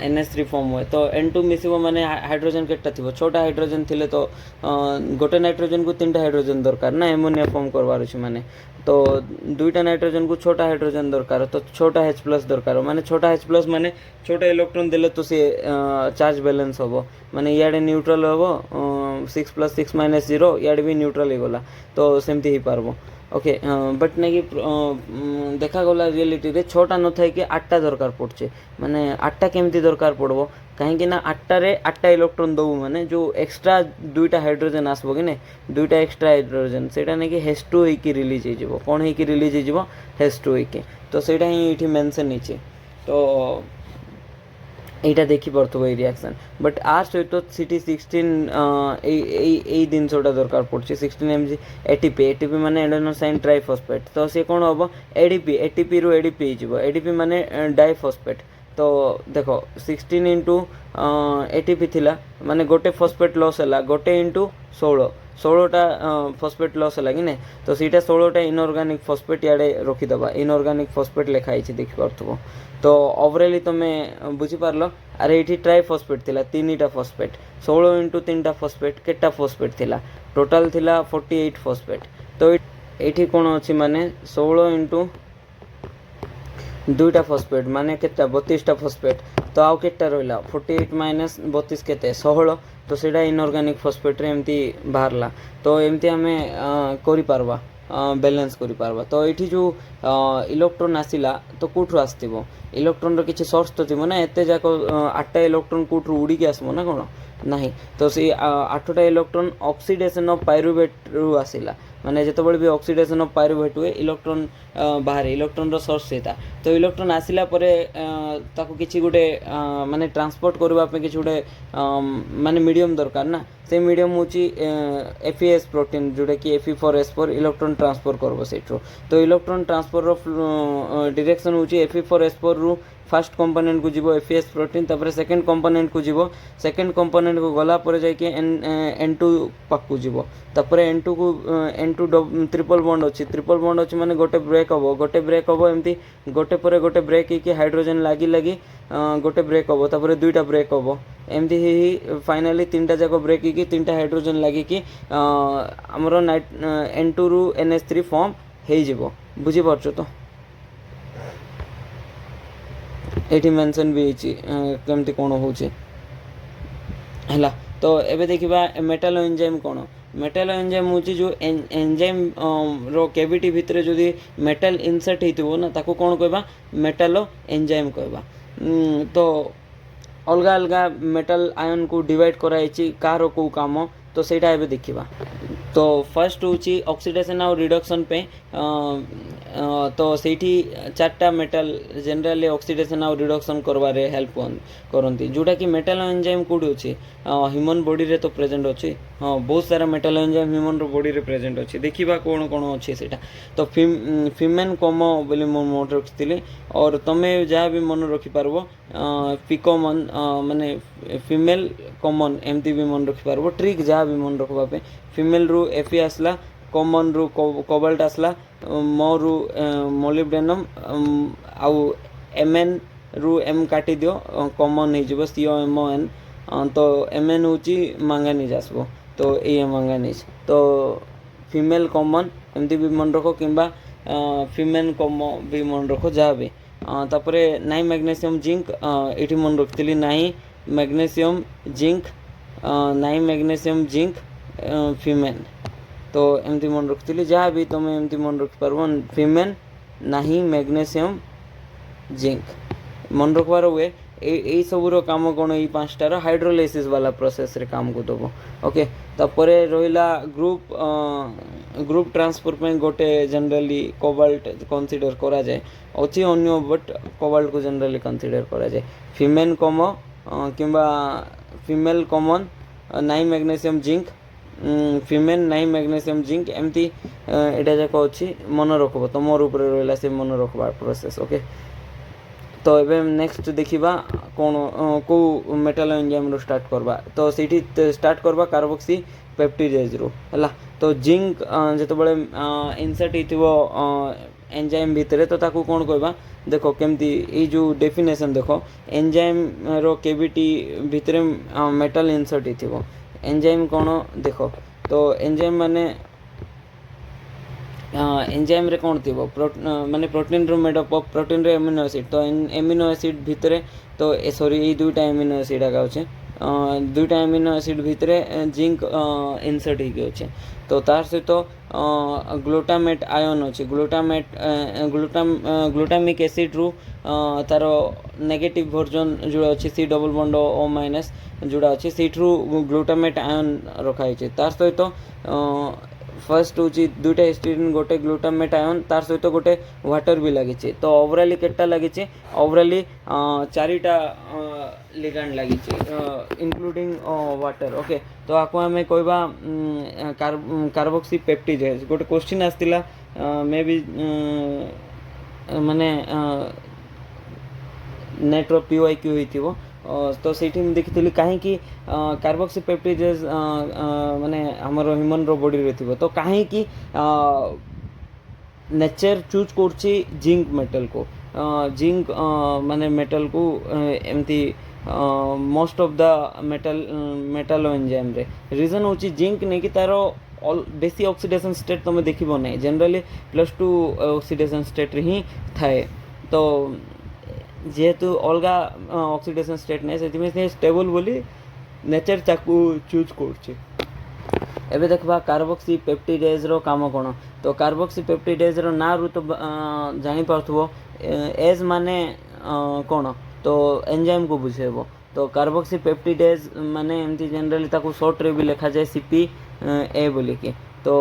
NH3 फॉर्म हुए तो N2 मिसिबो माने हाइड्रोजन केटा थिबो छोटा हाइड्रोजन थिले तो गोटे नाइट्रोजन को तीनटा हाइड्रोजन दरकार ना एमोनिया फॉर्म करवार अछि माने तो दुईटा नाइट्रोजन को छोटा हाइड्रोजन दरकार तो छोटा H प्लस दरकार माने छोटा H प्लस माने छोटा इलेक्ट्रॉन देले तो से चार्ज बैलेंस हम माने इयाडे न्यूट्रल हम 6 + 6 - 0 इयाडे भी न्यूट्रल ही गला तो सेमती ही पारबो ओके बट नहीं कि देखा गला रियलिटी रे छोटा न थाई कि 8टा दरकार पड़छे माने 8टा केमती दरकार पड़बो कहीं ना 8टा रे 8टा इलेक्ट्रॉन दबो माने जो एक्स्ट्रा दुईटा हाइड्रोजन आसबो कि ने दुईटा एक्स्ट्रा हाइड्रोजन सेटा नहीं कि H2 होइकी रिलीज हो कौन होइकी रिलीज हो H2 होइकी तो सेटा ही इठी मेंशन हिचे तो এইটা দেখি পারতো এই রিয়াকশন बट आर सहित CT16 এই जिनसटा दरकार पड़े 16 mg एटीपी माने एडेनोसाइन ट्राइफॉस्फेट तो सी कौन हम एटीपी रु एडीपी एडीपी माने डाइफॉस्फेट तो देख 16 इंटू एटीपी थिला माने गोटे फॉस्फेट लॉस है गोटे इंटू 16टा फॉस्फेट लॉस है कि नहीं तो सीटा 16टा इनऑर्गेनिक फॉस्फेट याडे रखीदबा इनऑर्गेनिक फॉस्फेट लिखाई देखिपो तो ओवरऑली तुम्हें बुझीपार अरे ये ट्राइफॉस्फेट थिला 3टा फॉस्फेट 16 इंटू 3टा फॉस्फेट केटा फॉस्फेट थिला टोटाल थिला 48 फॉस्फेट तो ये कौन अच्छी माने 16 इंटू 2टा फॉस्फेट माने केटा 32टा फॉस्फेट तो आउ केटा रहा 48 माइनस 32 केते 16 तो सेटा इनऑर्गेनिक फॉस्फेट रे एमती बाहरला तो एमती हमें करि पारबा बैलेंस करि पारबा तो ये जो इलेक्ट्रॉन आसिला तो कोठु आस्तिबो इलेक्ट्रॉन रो किछि सोर्स तो थिबो ना एते जाक 8टा इलेक्ट्रॉन कोठु उड़ी के आसबो ना कोन नहीं तो से 8टा इलेक्ट्रॉन ऑक्सीडेशन ऑफ पायरुवेट रु आसिला माने जेतबेले भी ऑक्सीडेशन ऑफ पायरुवेट हुए इलेक्ट्रॉन बाहर इलेक्ट्रॉन रो सोर्स सेता तो इलेक्ट्रॉन आसिला परे ताको किछि गुटे माने ट्रांसपोर्ट करबा पे किछि गुटे माने मीडियम दरकार ना से मीडियम होची एफईएस प्रोटीन जोटा कि Fe4S4 इलेक्ट्रॉन ट्रांसफर करबो सेट्रो तो इलेक्ट्रॉन ट्रांसफर रो डायरेक्शन होची Fe4S4 रु फर्स्ट कंपोनेंट को जीवो एफईएस प्रोटीन तापर सेकंड कंपोनेंट को जीवो सेकंड कंपोनेंट को गला पर जाय कि N2 पाक को जीवो तापर N2 को N2 ट्रिपल बॉन्ड अछि माने गोटे ब्रेक हबो एमती गोटे परे गोटे ब्रेक कि हाइड्रोजन लागी गोटे ब्रेक हबो तापर दुईटा ब्रेक हबो एमती ही फाइनली 3टा जाक ब्रेक कि 3टा हाइड्रोजन लागी कि हमरो N2 रु NH3 फॉर्म हे जीवो बुझी परछो तो एठी मेंशन भी केमती कौन होचे हला तो एबे देखिबा मेटालो एंजाइम कौन मेटालो एंजाइम होची जो एंजाइम रो कैविटी भितरे जदी मेटल इंसर्ट हेतिबो ना ताको कौन कहबा मेटालो एंजाइम कहबा तो अलग अलग मेटल आयन को डिवाइड कराई कार को काम तो सेटा एबे देखिबा तो फर्स्ट होची ऑक्सीडेशन और रिडक्शन पे तो सेठी 4टा मेटल जनरली ऑक्सीडेशन और रिडक्शन करवारे हेल्प करती जोटा कि मेटल एंजाइम कोडी अछि ह्यूमन बॉडी रे तो प्रेजेंट अछि हाँ बहुत सारा मेटल एंजाइम ह्यूमन बॉडी रे प्रेजेंट अछि देखिबा कोन कोन अछि सेटा तो फीमेन कॉमो बोली मन रखिथिले और तमे जहाँ भी मन रखि पारबो पिकोमन माने फीमेल कॉमन एमती भी मन रखि पारबो ट्रिक जहाँ भी मन रखबा पे फीमेल रु एफी आसला कॉमन रु कोबाल्ट आसला मो रु मोलिब्डेनम आउ एमएन रु एम काटी दियो कॉमन हो जिवो COMON तो एमएन होची मांगानीज आसबो तो ए मांगानीज तो फीमेल कॉमन एमती भी मन रखो किंबा ଫିମେନ୍ କମ ବି ମନେ ରଖ ଯାହା ବି ତାପରେ ନାହିଁ ମ୍ୟାଗ୍ନେସିୟମ୍ ଜିଙ୍କ୍ ଏଇଠି ମନେ ରଖିଥିଲି ନାହିଁ ମ୍ୟାଗ୍ନେସିୟମ୍ ଜିଙ୍କ୍ ନାହିଁ ମ୍ୟାଗ୍ନେସିୟମ୍ ଜିଙ୍କ୍ ଫିମେନ୍ तो एमती मन रखी जहाँ भी तुम एमती मन रखिपार फीमेन नहीं मैग्नेशियम जिंक मन रखबार हुए यही सबूर कम कौन ये पाँचटार हाइड्रोलाइसिस वाला प्रोसेस रे काम को दब ओके तापर रहा ग्रुप ट्रांसफर पे गोटे जनरली कोबाल्ट कनसीडर करा जाए अच्छी अन्य बट कोबाल्ट को जनरली कनसीडर करा जाए फीमेन कम किंबा फीमेल कॉमन नाइन मैग्नेशियम जिंक फीमेल नाइन मैग्नेशियम जिंक एमती एटा जाक अच्छी मन रखब तुम ऊपर रहा से मन रखबार प्रोसेस ओके तो ये नेक्स्ट देखा कौन कौ मेटाल एंजाइम रो स्टार्ट करवा तो सीठी स्टार्ट करवा कार्बोक्सी पेप्टिडेज रो है तो जिंक जिते इनसर्ट हो एंजाइम भितर तो ताकू कौन कहवा देखो केमती ये जो डेफिनेशन देखो एंजाइम रो केविटी भितर मेटाल इनसर्ट हो एंजाइम कौन देख तो एंजाइम माने एंजाइम रे कौन थी माने प्रोटीन रो मेड अप ऑफ प्रोटीन रे एमिनो एसिड तो एमिनो एसिड भितर तो सॉरी ये दुईटा एमिनो एसिड आगा अच्छे दुईटा एमिनो एसिड भितर जिंक इनसर्ट हो तो तार सहित ग्लूटामेट आयन अच्छे ग्लूटामिक एसिड रु तार नेगेटिव वर्जन जोड़ा अच्छे C double bond O minus जोड़ा अच्छे सीठू ग्लूटामेट आयन रखाई तार सहित फर्स्ट हूँ दुईटा हिस्टीडीन गोटे ग्लूटामेट आयन तार सहित गोटे वाटर भी लगी तो ओवराली केटा लगी ओवराली चारिटा लिगांड लगी इंक्लूडिंग वाटर ओके तो आपको आम कहवा कार्बोक्सी पेप्टिडेज गोटे क्वेश्चन आसला मे बी माने नेट्र PYQ होइथिबो तो सेठी देखी कहीं कार्बोक्सी पेप्टिडेज माने हमर ह्यूमन रो बॉडी रे थिबो तो कहीं नेचर चूज करछि जिंक मेटल को जिंक माने मेटल को एमती most of the metal enzyme रे रीजन होछि जिंक नहीं कि तारो बेसी ऑक्सीडेशन स्टेट तुम देखिबो नहीं जनरली +2 ऑक्सीडेशन स्टेट रे ही थाए तो जेहेतु अलग ऑक्सीडेशन स्टेट नहीं से स्टेबल बोली नेचर ताकू चूज कर एबे देखबा कार्बोक्सी पेप्टिडेज रो काम कोन तो कार्बोक्सी पेप्टिडेज रो ना रु तो जानि पारथबो एज माने कोन तो एंजाइम को बुझेबो तो कार्बोक्सी पेप्टिडेज माने एमती जनरली ताकू शॉर्ट रे भी लिखा जाए CP ए बोली कि तो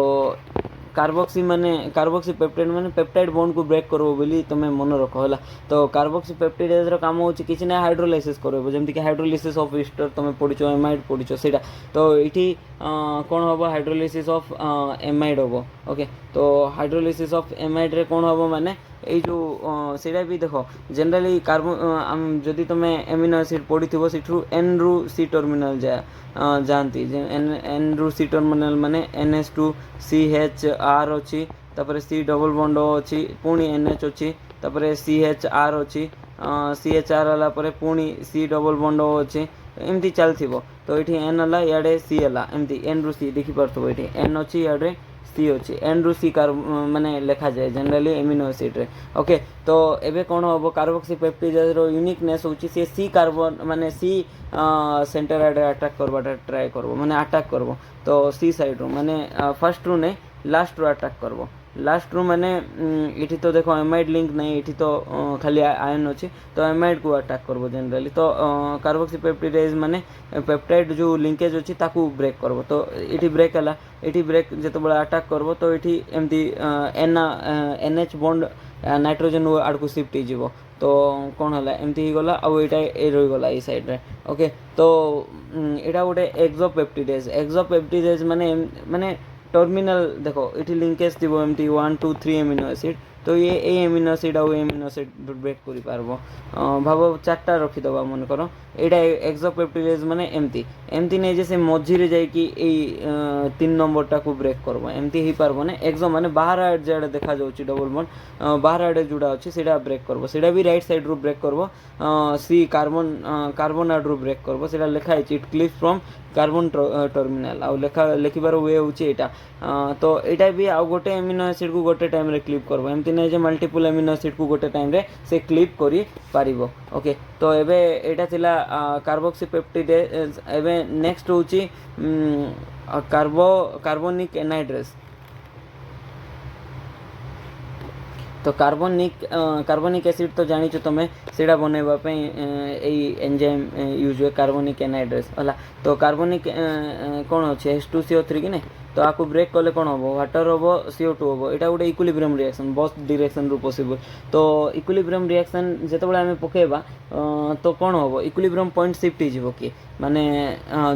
कार्बोक्सी माने कार्बोक्सी पेप्टाइड माने पेप्टाइड बॉन्ड को ब्रेक करबो बोली तमे मन रखो होला तो कार्बोक्सी पेप्टिडेज रो काम होची किछि ना हाइड्रोलाइसिस करबो जेमति कि हाइड्रोलाइसिस ऑफ ईस्टर तमे पढिचो एमाइड पढिचो सेटा तो इठी कोन होबो हाइड्रोलाइसिस ऑफ एमाइड होबो ओके तो हाइड्रोलाइसिस ऑफ एमाइड रे कोन होबो माने এই जो सेटा भी देखो जनरली कार्बन जदि तुम एमिनो एसिड पढ़ी सेठू एन रु सी टर्मिनाल जाती एन रु सी टर्मिनाल माने NH2CHR अच्छी तापर C डबल बॉन्ड अच्छी पुणी NH अच्छी तापर CHR अच्छी CHR वाला पुणी C डबल बॉन्ड अच्छी एमती चलती तो ये N है इे C है एमती N रु C देखिपार ये N अच्छी इे सी अच्छी एन रु सी कार माने लिखा जाए जनरली एमिनो एसिड रे ओके तो एबे कोन होबो कार्बोक्सी पेप्टिडेज रो यूनिकनेस होची से सी कार्बन माने सी सेंटर आडे अटैक करबाटा ट्राई करबो माने अटैक करबो तो सी साइड रो माने फर्स्ट रो ने लास्ट रो अटैक करबो लास्ट रू मैंने इठी तो देखो एमाइड लिंक नहीं इठी तो खाली आयन अच्छी तो एमाइड को अटैक करबो जनरली तो कार्बोक्सी पेप्टिडेज माने पेप्टाइड जो लिंकेज अच्छी ताकू ब्रेक करबो तो इठी ब्रेक हला इठी ब्रेक जते बड़ा अटैक करबो तो इठी एमती NH बॉन्ड नाइट्रोजन आड़ को शिफ्ट हो तो कौन है एमती गला आउ एटा ए रही गला ई साइड रे ओके तो एटा गोटे एक्सोपेप्टिडेज एक्सोपेप्टिडेज माने माने टर्मिनल देखो ये लिंकेज थी एमती 1 2 3 एमिनो एसिड तो ये एमिनो एसिड आउ एमिनो एसिड ब्रेक करि पारबो भाव चारटा रखिदबा मन करो एटा एक्सोपेप्टिडेज माने एमती एमती नहीं जैसे मझी रे जाई कि ए 3 नंबरटा को ब्रेक करबो एमती ही पारबो ने एक्सो माने बाहर आड जेडा देखा जाउची डबल बॉन्ड बाहर आड जुड़ा अछि सेडा ब्रेक करबो सेडा भी राइट साइड रो ब्रेक करबो सी कार्बन कार्बन आड रो ब्रेक करबो सेडा लिखा है it clips from carbon terminal आउ लिखिबार वे होची एटा तो एटा भी आउ गोटे एमिनो एसिड को गोटे टाइम रे क्लिप करबो एमती नै जे मल्टीपल एमिनो एसिड को गोटे टाइम रे से क्लिप करी पारिबो ओके तो एबे एटा थिला कार्बोक्सी पेप्टिडेज एबे नेक्स्ट होची कार्बोनिक एनहाइड्रेस तो कार्बोनिक एसिड तो जानी तुम सीटा बनवा एंजाइम यूज हुए कार्बोनिक एनहाइड्रेस है तो कार्बोनिक कौन अच्छे H2CO3 कि नहीं तो आपको ब्रेक कले कौन हम वाटर हम CO2 हम यहाँ गोटे इक्विलिब्रियम रिएक्शन बोथ डायरेक्शन रू पॉसिबल तो इक्विलिब्रियम रिएक्शन जितेबाला आम पकेबा तो कौन हम इक्विलिब्रियम पॉइंट शिफ्ट हो कि माने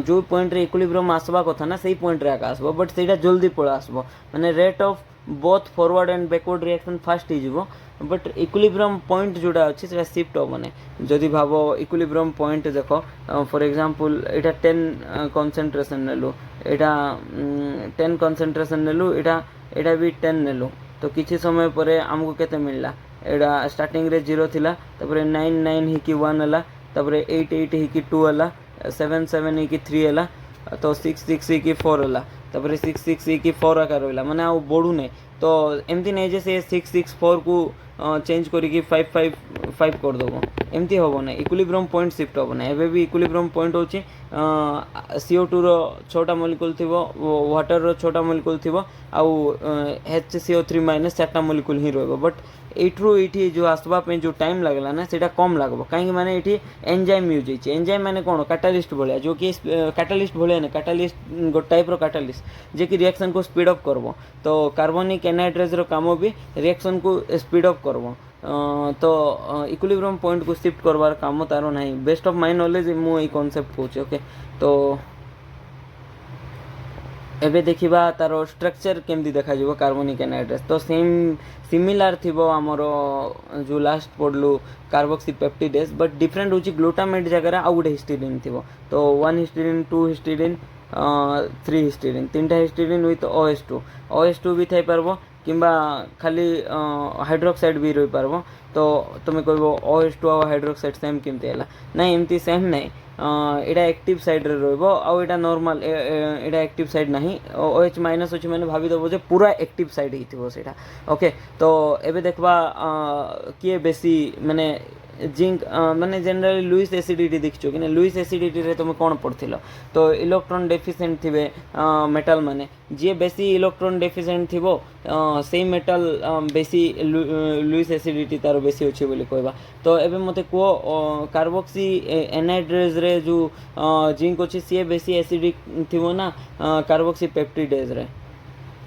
जो पॉइंट रे इक्विलिब्रियम आसवा कथा ना सही पॉइंट रे आसबो बट सेटा जल्दी पळा आसबो माने rate of both forward and backward reaction fast हो बट इक्विलिब्रियम पॉइंट जोड़ा अच्छी से शिफ्ट होने जदि भाव इक्विलिब्रियम पॉइंट देख फॉर एग्जांपल यहाँ 10 कंसंट्रेशन नेलु यहाँ 10 कंसंट्रेशन नेलु यहाँ भी 10 नेलु तो किसी समय पर आमको केते मिलला यहाँ स्टार्टिंग रे 0 थिला तापर 9 9 ही कि 1 हला तापर 8 8 ही कि 2 हला 7 7 ही कि 3 हला तो 6 6 ही कि 4 हला तापर 6 6 ही कि 4 आकार रहा माने आ बढ़ू नहीं तो एमती नहीं जे से 6 6 4 को चेंज करिकी 5 5 5 कर देबो एमती होबो ना इक्विलिब्रियम पॉइंट शिफ्ट होबो ना एबे भी इक्विलिब्रियम पॉइंट होची CO2 रो छोटा मॉलिक्यूल थिबो वाटर रो छोटा मॉलिक्यूल थिबो आउ HCO3 माइनस चारटा मॉलिक्यूल ही रहबो बट एठरू एठी जो आसबा पे जो टाइम लागला ना सेटा कम लागबो काहे माने एठी एंजाइम यूज होची एंजाइम माने कोन कैटालिस्ट भलिया जो कि कैटालिस्ट भलिया ना कैटालिस्ट गो टाइप रो कैटालिस्ट जे कि रिएक्शन को स्पीड अप करबो तो कार्बनिक एनहाइड्रेस रो काम भी रिएक्शन को स्पीड अप करबो तो इक्विलिब्रियम पॉइंट को शिफ्ट करवार काम तारो नहीं बेस्ट ऑफ माय नॉलेज मु ए कांसेप्ट कहूँ ओके तो एबे देखिबा तारो स्ट्रक्चर केमती देखा जिवो कार्बनिक एनहाइड्रेस तो सेम सिमिलर थिबो हमर जो लास्ट पढ़लु कार्बोक्सी पेप्टिडेज बट डिफरेंट होची ग्लूटामेट जगह आ गोटे हिस्टिडिन थिबो तो 1 हिस्टिडिन 2 हिस्टिडिन 3 हिस्टिडिन तीनटा हिस्टिडिन विथ OH2 भी थाई परबो किंबा खाली हाइड्रोक्साइड भी रही पारबो तो तुम्हें कहबो OH2 और हाइड्रोक्साइड सेम केमती हैला नहीं एमती सेम नहीं एटा एक्टिव साइड रे रहबो आ एटा नॉर्मल एटा एक्टिव साइड नहीं OH माइनस अछि माने भाबी दबो जे पूरा एक्टिव साइड हिथिबो सेटा ओके तो एबे देखबा किए बेसी माने जिंक माने जनरली लुइस एसिडिटी देखियो कि ना लुइस एसिडिटी रे तुम कौन पढ़थिलो तो इलेक्ट्रॉन डेफिशिएंट थिबे मेटल माने जे बेसी इलेक्ट्रॉन डेफिशिएंट थिबो सेम मेटल बेसी लुइस एसिडिटी तार बेसी अछि बोली कहबा तो एबे मते को कार्बोक्सी एनहाइड्रेस रे जो जिंक अछि से बेसी एसिडिक थिबो ना कार्बोक्सी पेप्टिडेज रे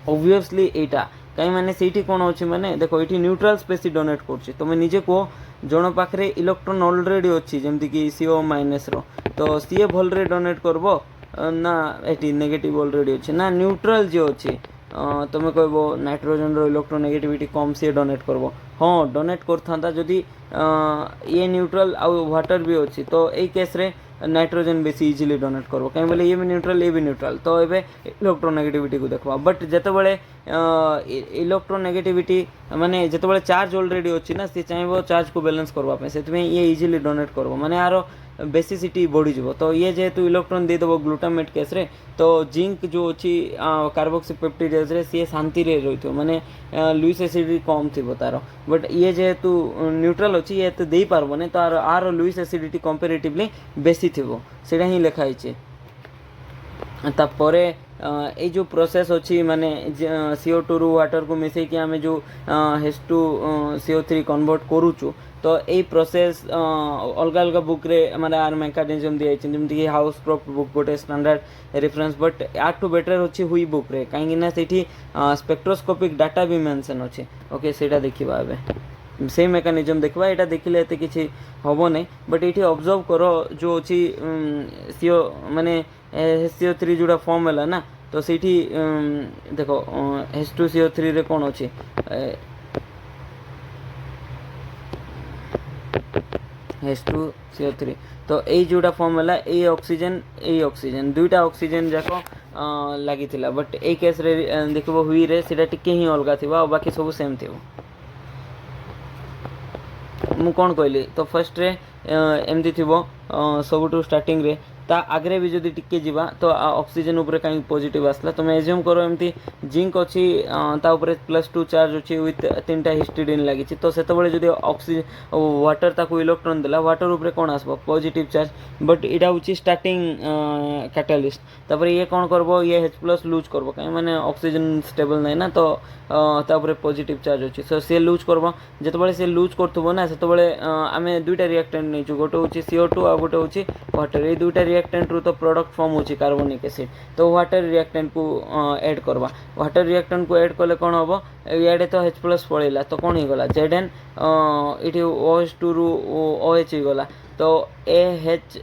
ऑब्वियसली एटा कहीं माने सेठी कोन अछि माने देखो एठी न्यूट्रल स्पेसी डोनेट करछि तुम निजे को जण पाखरे इलेक्ट्रॉन ऑलरेडी अछि जेमति कि CO माइनस रो तो सीए भल रे डोनेट करबो ना एठी नेगेटिव ऑलरेडी अछि ना न्यूट्रल जे अछि तुम कहबो नाइट्रोजन रो इलेक्ट्रॉन नेगेटिविटी कम से डोनेट करबो हाँ डोनेट करथांता जदि ये न्यूट्रल आ वाटर भी अछि तो ए केस रे नाइट्रोजन बेसी इजिली डोनेट करबो कहीं बोले ये भी न्यूट्रल तो एबे इलेक्ट्रॉन नेगेटिविटी को देखबा बट जते बळे इलेक्ट्रॉन नेगेटिविटी माने जते बळे चार्ज ऑलरेडी अछि ना से चाहेबो चार्ज को बैलेंस करबा पे सेतमे ये इजिली डोनेट करबो माने आरो बेसिसिटी बढ़ी जीवो तो ये जेहेतु इलेक्ट्रॉन दे देबो ग्लूटामेट केस रे तो जिंक जो अछि कार्बोक्सी पेप्टिडेज रे से शांति रे रहितो माने लुइस एसिडिटी कम थिबो तारो बट ये जेहेतु न्यूट्रल अछि ये तो देई पारबो ने तो आर लुइस एसिडिटी कंपैरेटिवली बेसी थिबो सेटा ही लिखा हिचे तापरे ए जो प्रोसेस अछि माने CO2 रु वाटर को मिसई कि आमे जो H2CO3 कन्वर्ट करूचु तो ए प्रोसेस अलग अलग बुक रे हमारे आर मेकानिज्म दिए जेमति कि हाउस प्रोफ बुक गोटे स्टैंडर्ड रेफरेंस बट आर टू बेटर अछि हुई बुक रे काहे ना सेठी स्पेक्ट्रोस्कोपिक डाटा भी मेंशन अछि ओके सेटा देखिबा एबे सेम मेकानिज्म देखबा एटा देखिले एते किछि होबो नै बट एठी ऑब्जर्व करो जो अछि CO माने HCO3 जोड़ा फॉर्म होला ना तो सेठी देखो H2CO3 रे कोन अछि H2CO3 तो ए जोड़ा फॉर्म होला ए ऑक्सीजन दुईटा ऑक्सीजन जाको लागि थिला बट ए केस रे देखबो हुई रे सेटा टिके ही अलगा थिबा और बाकी सब सेम थिबो मु कौन कहली तो फर्स्ट रे एमती थी सबुठू स्टार्टिंग रे ता आगे भी जदि टिके जीवा तो ऑक्सीजन ऊपर कहीं पॉजिटिव आसला तुम एज्यूम करो एमती जिंक अच्छी +2 चार्ज अच्छी विथ 3टा हिस्टिडीन लगी तो से जदि ऑक्सीजन वाटर ताको इलेक्ट्रॉन देला वाटर ऊपर कौन आसबो पॉजिटिव चार्ज बट इटा होची स्टार्टिंग कैटालिस्ट तापर ये कौन करबो ये H+ लूज करबो कहीं माने ऑक्सीजन स्टेबल नहीं ना तो तापर पॉजिटिव चार्ज अच्छी सो से लूज करबो जतबेले से लूज करथबो ना सेतबेले आमे दुईटा रिएक्टेंट नेचु गोटे होची CO2 आ गोटे होची वाटर ये दुईटा रिएक्टेंट रु तो प्रोडक्ट फॉर्म होची कार्बनिक एसिड तो वाटर रिएक्टेंट को ऐड करबा वाटर रिएक्टेंट को ऐड कले कौन हबो याडे तो H+ पळेला तो कौन ही गला Zn इठी OH2 रु OH ही गला तो AH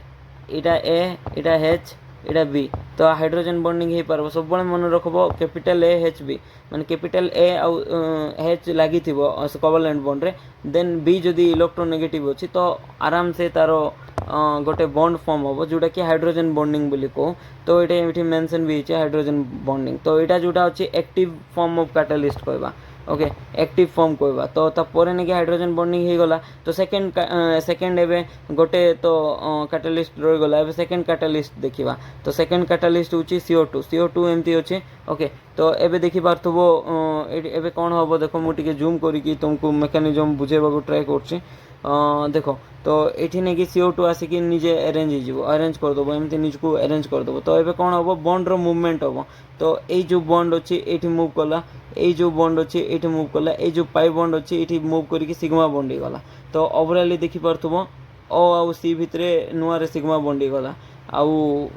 इटा A इटा H इटा B तो हाइड्रोजन बॉन्डिंग ही पारबो सब बळे मन रखबो कैपिटल A H B माने कैपिटल A आउ H लागि थिबो कोवलेंट बॉन्ड रे देन B जदी इलेक्ट्रोनेगेटिव अछि तो आराम से तारो गोटे बॉन्ड फॉर्म हम जोटा कि हाइड्रोजन बॉन्डिंग बोली को तो ये मेंशन भी है हाइड्रोजन बॉन्डिंग तो यहाँ जोटा अच्छी एक्टिव फॉर्म ऑफ कैटालिस्ट कहवा ओके एक्टिव फॉर्म कहवा तो तापर नहीं कि हाइड्रोजन बॉन्डिंग हो गला तो सेकेंड एवं गोटे तो कैटालिस्ट रही गला एवं सेकेंड कैटालिस्ट देखा तो सेकेंड कैटालिस्ट हूँ CO2 एमती अच्छे ओके तो एबे देखि पार्थबो एबे कौन हम देखो मुझे जूम करी तुमको मेकानिजम बुझेबा ट्राए कर देखो तो ये नहीं कि CO2 आसिक निजे अरेंज हो अरेंज करदेव एमती निजको अरेंज करदेव तो ये कौन हम बॉन्ड रो मूवमेंट हम तो ये जो बॉन्ड अच्छी ये मूव कला ये जो बॉन्ड अच्छी ये मूव कला ये जो पाई बॉन्ड अच्छी ये मूव करके सिग्मा बॉन्ड गला तो ओवरऑल देखि पार्थबो O आउ C भितर नुआ सिग्मा बॉन्ड गला आउ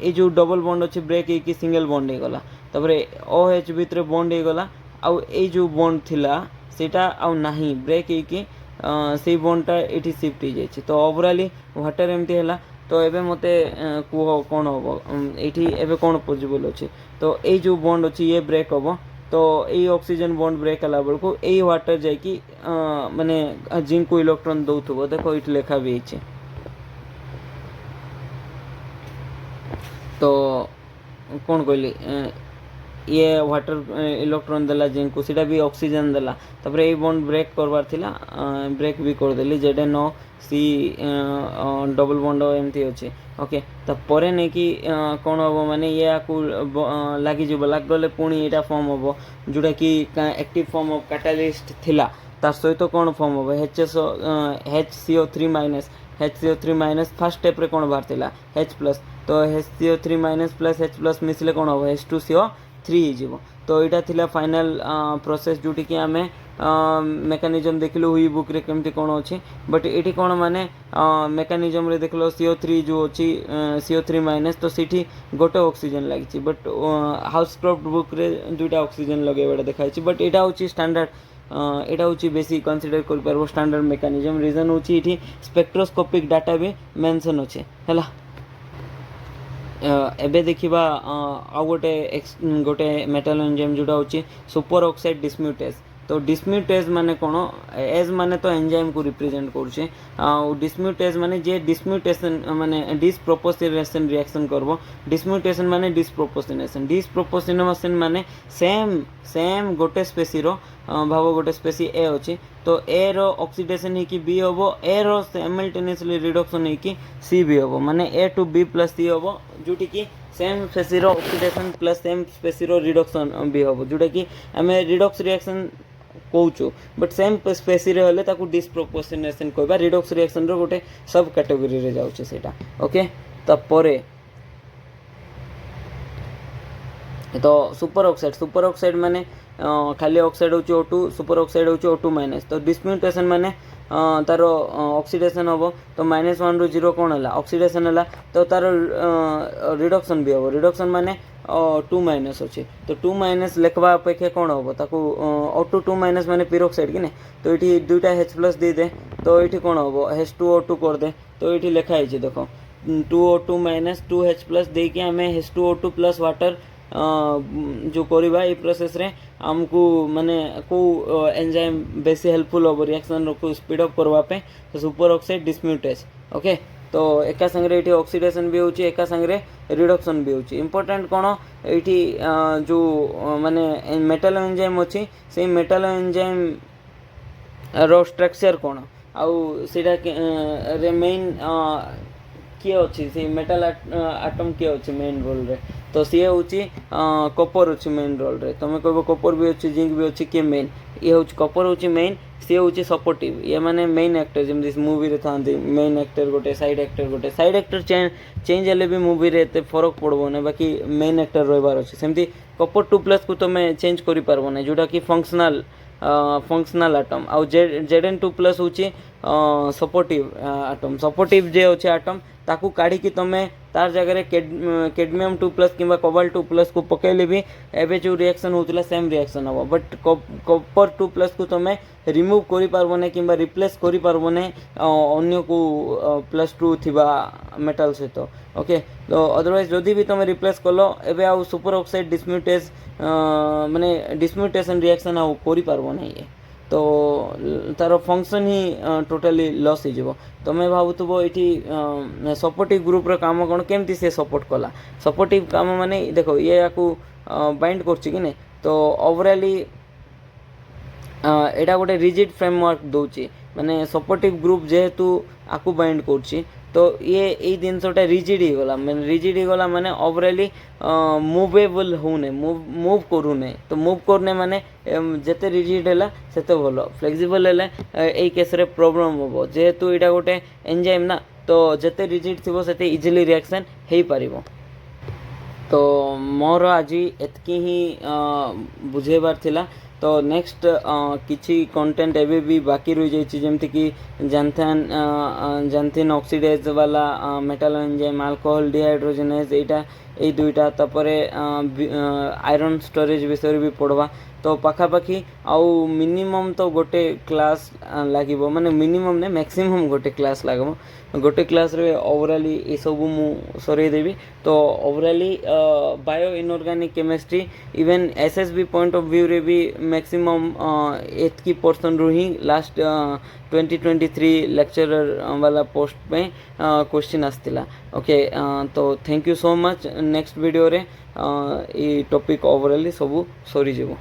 ये जो डबल बॉन्ड अच्छी ब्रेक होगी सिंगल बॉन्ड गला तापर OH भितर बॉन्ड गला आउ ये जो बॉन्ड थिला सेटा आउ नाही ब्रेक होगी से बॉन्डटा ये शिफ्ट हो जाए तो ओवरऑल वाटर एमती है तो एबे मते कह कौन हम ये कौन पॉसिबल अच्छे तो ये जो बॉन्ड अच्छी ये ब्रेक हम तो ये ऑक्सीजन बॉन्ड ब्रेक हला बेलू यही वाटर जाकि माने जिंक को इलेक्ट्रॉन दौथबो देखो ये लेखा भी है तो कौन कहली ये वाटर इलेक्ट्रॉन देला जिंक को सीटा भी ऑक्सीजन देला तापर ये बॉन्ड ब्रेक करवार थिला ब्रेक भी कर देली ZnO C डबल बॉन्ड एमती अच्छे ओके तापर नहीं कि कौन हम माने ये आकु लगी जीव लाग गले पुणी यहाँ फॉर्म हम जोटा कि एक्टिव फॉर्म ऑफ कैटालिस्ट थिला तार सहित कौन फॉर्म हम HCO3 फर्स्ट स्टेप रे कौन बाहर थिला H+ तो HCO3- H+ मिसले कौन हम H2CO3 तो यहाँ थिला फाइनल प्रोसेस जोटी कि आमे मेकानिजम देखिलु हुई बुक रे केमती कौन अच्छी बट ये कौन माने मेकानिजम रे देखलो CO3 जो अच्छी CO3- तो सीठी गोटे ऑक्सीजन लगी बट हाउसक्राफ्ट बुक रे दुईटा ऑक्सीजन लगे देखाई बट यहाँ हूँ स्टैंडर्ड यहाँ हूँ बेसी कनसीडर कर स्टैंडर्ड मेकानिजम रीजन हूँ ये स्पेक्ट्रोस्कोपिक डाटा भी मेंशन अच्छे है एबे देखिबा आ गोटे मेटल एंजाइम जोटा होची सुपर ऑक्साइड डिस्म्यूटेज तो डिस्म्यूटेज माने कोन एज माने तो एंजाइम को रिप्रेजेंट करछे डिस्म्यूटेज माने जे डिस्म्यूटेशन माने डिसप्रोपोर्शनेशन रिएक्शन करबो डिस्म्यूटेशन माने डिसप्रोपोर्शनेशन माने सेम गोटे स्पेसी रो भाव गोटे स्पेसी ए अछि तो ए रो ऑक्सीडेशन है कि बी होबो ए रो साइमल्टेनियसली रिडक्शन है कि सी भी होबो माने A to B plus C होबो जोटी कि सेम स्पेसी रो ऑक्सीडेशन प्लस सेम स्पेसी रो रिडक्शन भी होबो जोटा कि हमें रिडक्स रिएक्शन कहूँ बट सेम स्पेसी रे हले ताकू डिसप्रोपोर्शनेशन कहबा रिडक्स रिएक्शन रो गोटे सब कैटेगरी रे जाउछे सेटा ओके तापरे तो सुपर ऑक्साइड माने खाली ऑक्साइड होची O2 सुपर ऑक्साइड होची O2- तो डिस्म्यूटेशन माने तार ऑक्सीडेशन हम तो -1 रु 0 कौन है ऑक्सीडेशन है तो तार रिडक्शन भी हम रिडक्शन माने 2- अच्छे तो 2- लिखवा अपेक्षा कौन हम ताकू O2 2- माने पिरोक्साइड कि नहीं तो ये दुईटा H+ दे दे तो ये कौन हम H2O2 कर दे तो ये लिखाई देखो 2O2- 2H+ देके आम H2O2 प्लस वाटर जो करवा ये प्रोसेस रे हमको माने को एंजाइम बेसी हेल्पफुल हम रिएक्शन को स्पीड अप करवाई तो सुपर ऑक्साइड डिस्म्यूटेज ओके तो एका संगे ये ऑक्सीडेशन भी होची एका संगे रिडक्शन भी होची इंपोर्टेंट कौन ये जो माने मेटल एंजाइम अच्छी से मेटल एंजाइम रो स्ट्रक्चर कौन आउ सीटा मेन किए अच्छी से मेटाल आटम किए अच्छे मेन रोल रे तो सी हूँ कपर अच्छे मेन रोल रे तुम कह कपर भी अच्छे जिंक भी अच्छे किए मेन ये हूँ कपर हूँ मेन सी हूँ सपोर्टिव ये मैंने मेन एक्टर जमी मूवी रे था मेन एक्टर गोटे साइड एक्टर चेंज हेल्ले भी मूवी रे एते फरक पड़ो ना बाकी मेन एक्टर रही अच्छे सेमती कपर 2+ को तुम चेंज कर पारब ना जोटा कि फंक्शनल आटम आउ Zn2+ हूँ सपोर्टिव आटम सपोर्टिव जे अच्छे आटम ताकू काढ़ी तुम तार जगह कैडमियम 2+ कि कोबाल्ट 2+ को पकेले भी एवं जो रिएक्शन होता सेम रिएक्शन हम बट कपर 2+ को तुम रिमूव कर पारब ना कि रिप्लेस कर पारब ना अन्य को +2 थिबा मेटाल सहित ओके तो अदरवाइज जदि भी तुम रिप्लेस कल एवं आउ सुपर ऑक्साइड डिस्म्यूटेज माने डिस्म्यूटेशन रिएक्शन आउ कर पारब ना ये तो तार फंक्शन ही टोटाली लॉस हो तुम्हें भावुव ये सपोर्टिव ग्रुप रो काम कौन केमती से सपोर्ट कला सपोर्टिव काम माने देखो ये याकू बाइंड करछि कि नहीं तो ओवरऑली एटा गोटे रिजिड फ्रेमवर्क दौची माने सपोर्टिव ग्रुप जेहेतु आकू बाइंड करछि तो ये जिनसटा रिजिड हो गला मैंने रिजिड हो गला माने ओवरऑली मुवेबल होने मूव करूने तो मूव करने माने जेते रिजिड है सेते भलो फ्लेक्सिबल है ए केस रे प्रॉब्लम होबो जेहेतु एटा गोटे एंजाइम ना तो जेते रिजिड थिबो सेते इजिली रिएक्शन हेई पारिबो तो मोर आज एतकी ही बुझेबार थिला तो नेक्स्ट किछि कंटेंट एबे भी बाकी रही जाइछि जेमति कि जैंथिन ऑक्सीडेज वाला मेटल एंजाइम अल्कोहल डिहाइड्रोजनेज एटा ए दुईटा तापरे आयरन स्टोरेज विषय भी पढ़वा तो पाखापाखी आउ मिनिमम तो गोटे क्लास लागिबो माने मिनिमम ने मैक्सिमम गोटे क्लास लागबो गोटे क्लास रे ओवरऑली ए सब मु सरे देबी तो overall bio inorganic chemistry even SSB point of view रे भी मैक्सिमम एतकी पर्सन रु ही लास्ट 2023 लेक्चरर वाला पोस्ट पे क्वेश्चन आसतिला ओके तो thank you so much next video रे ई टॉपिक ओवरऑली सब सरी जीवो।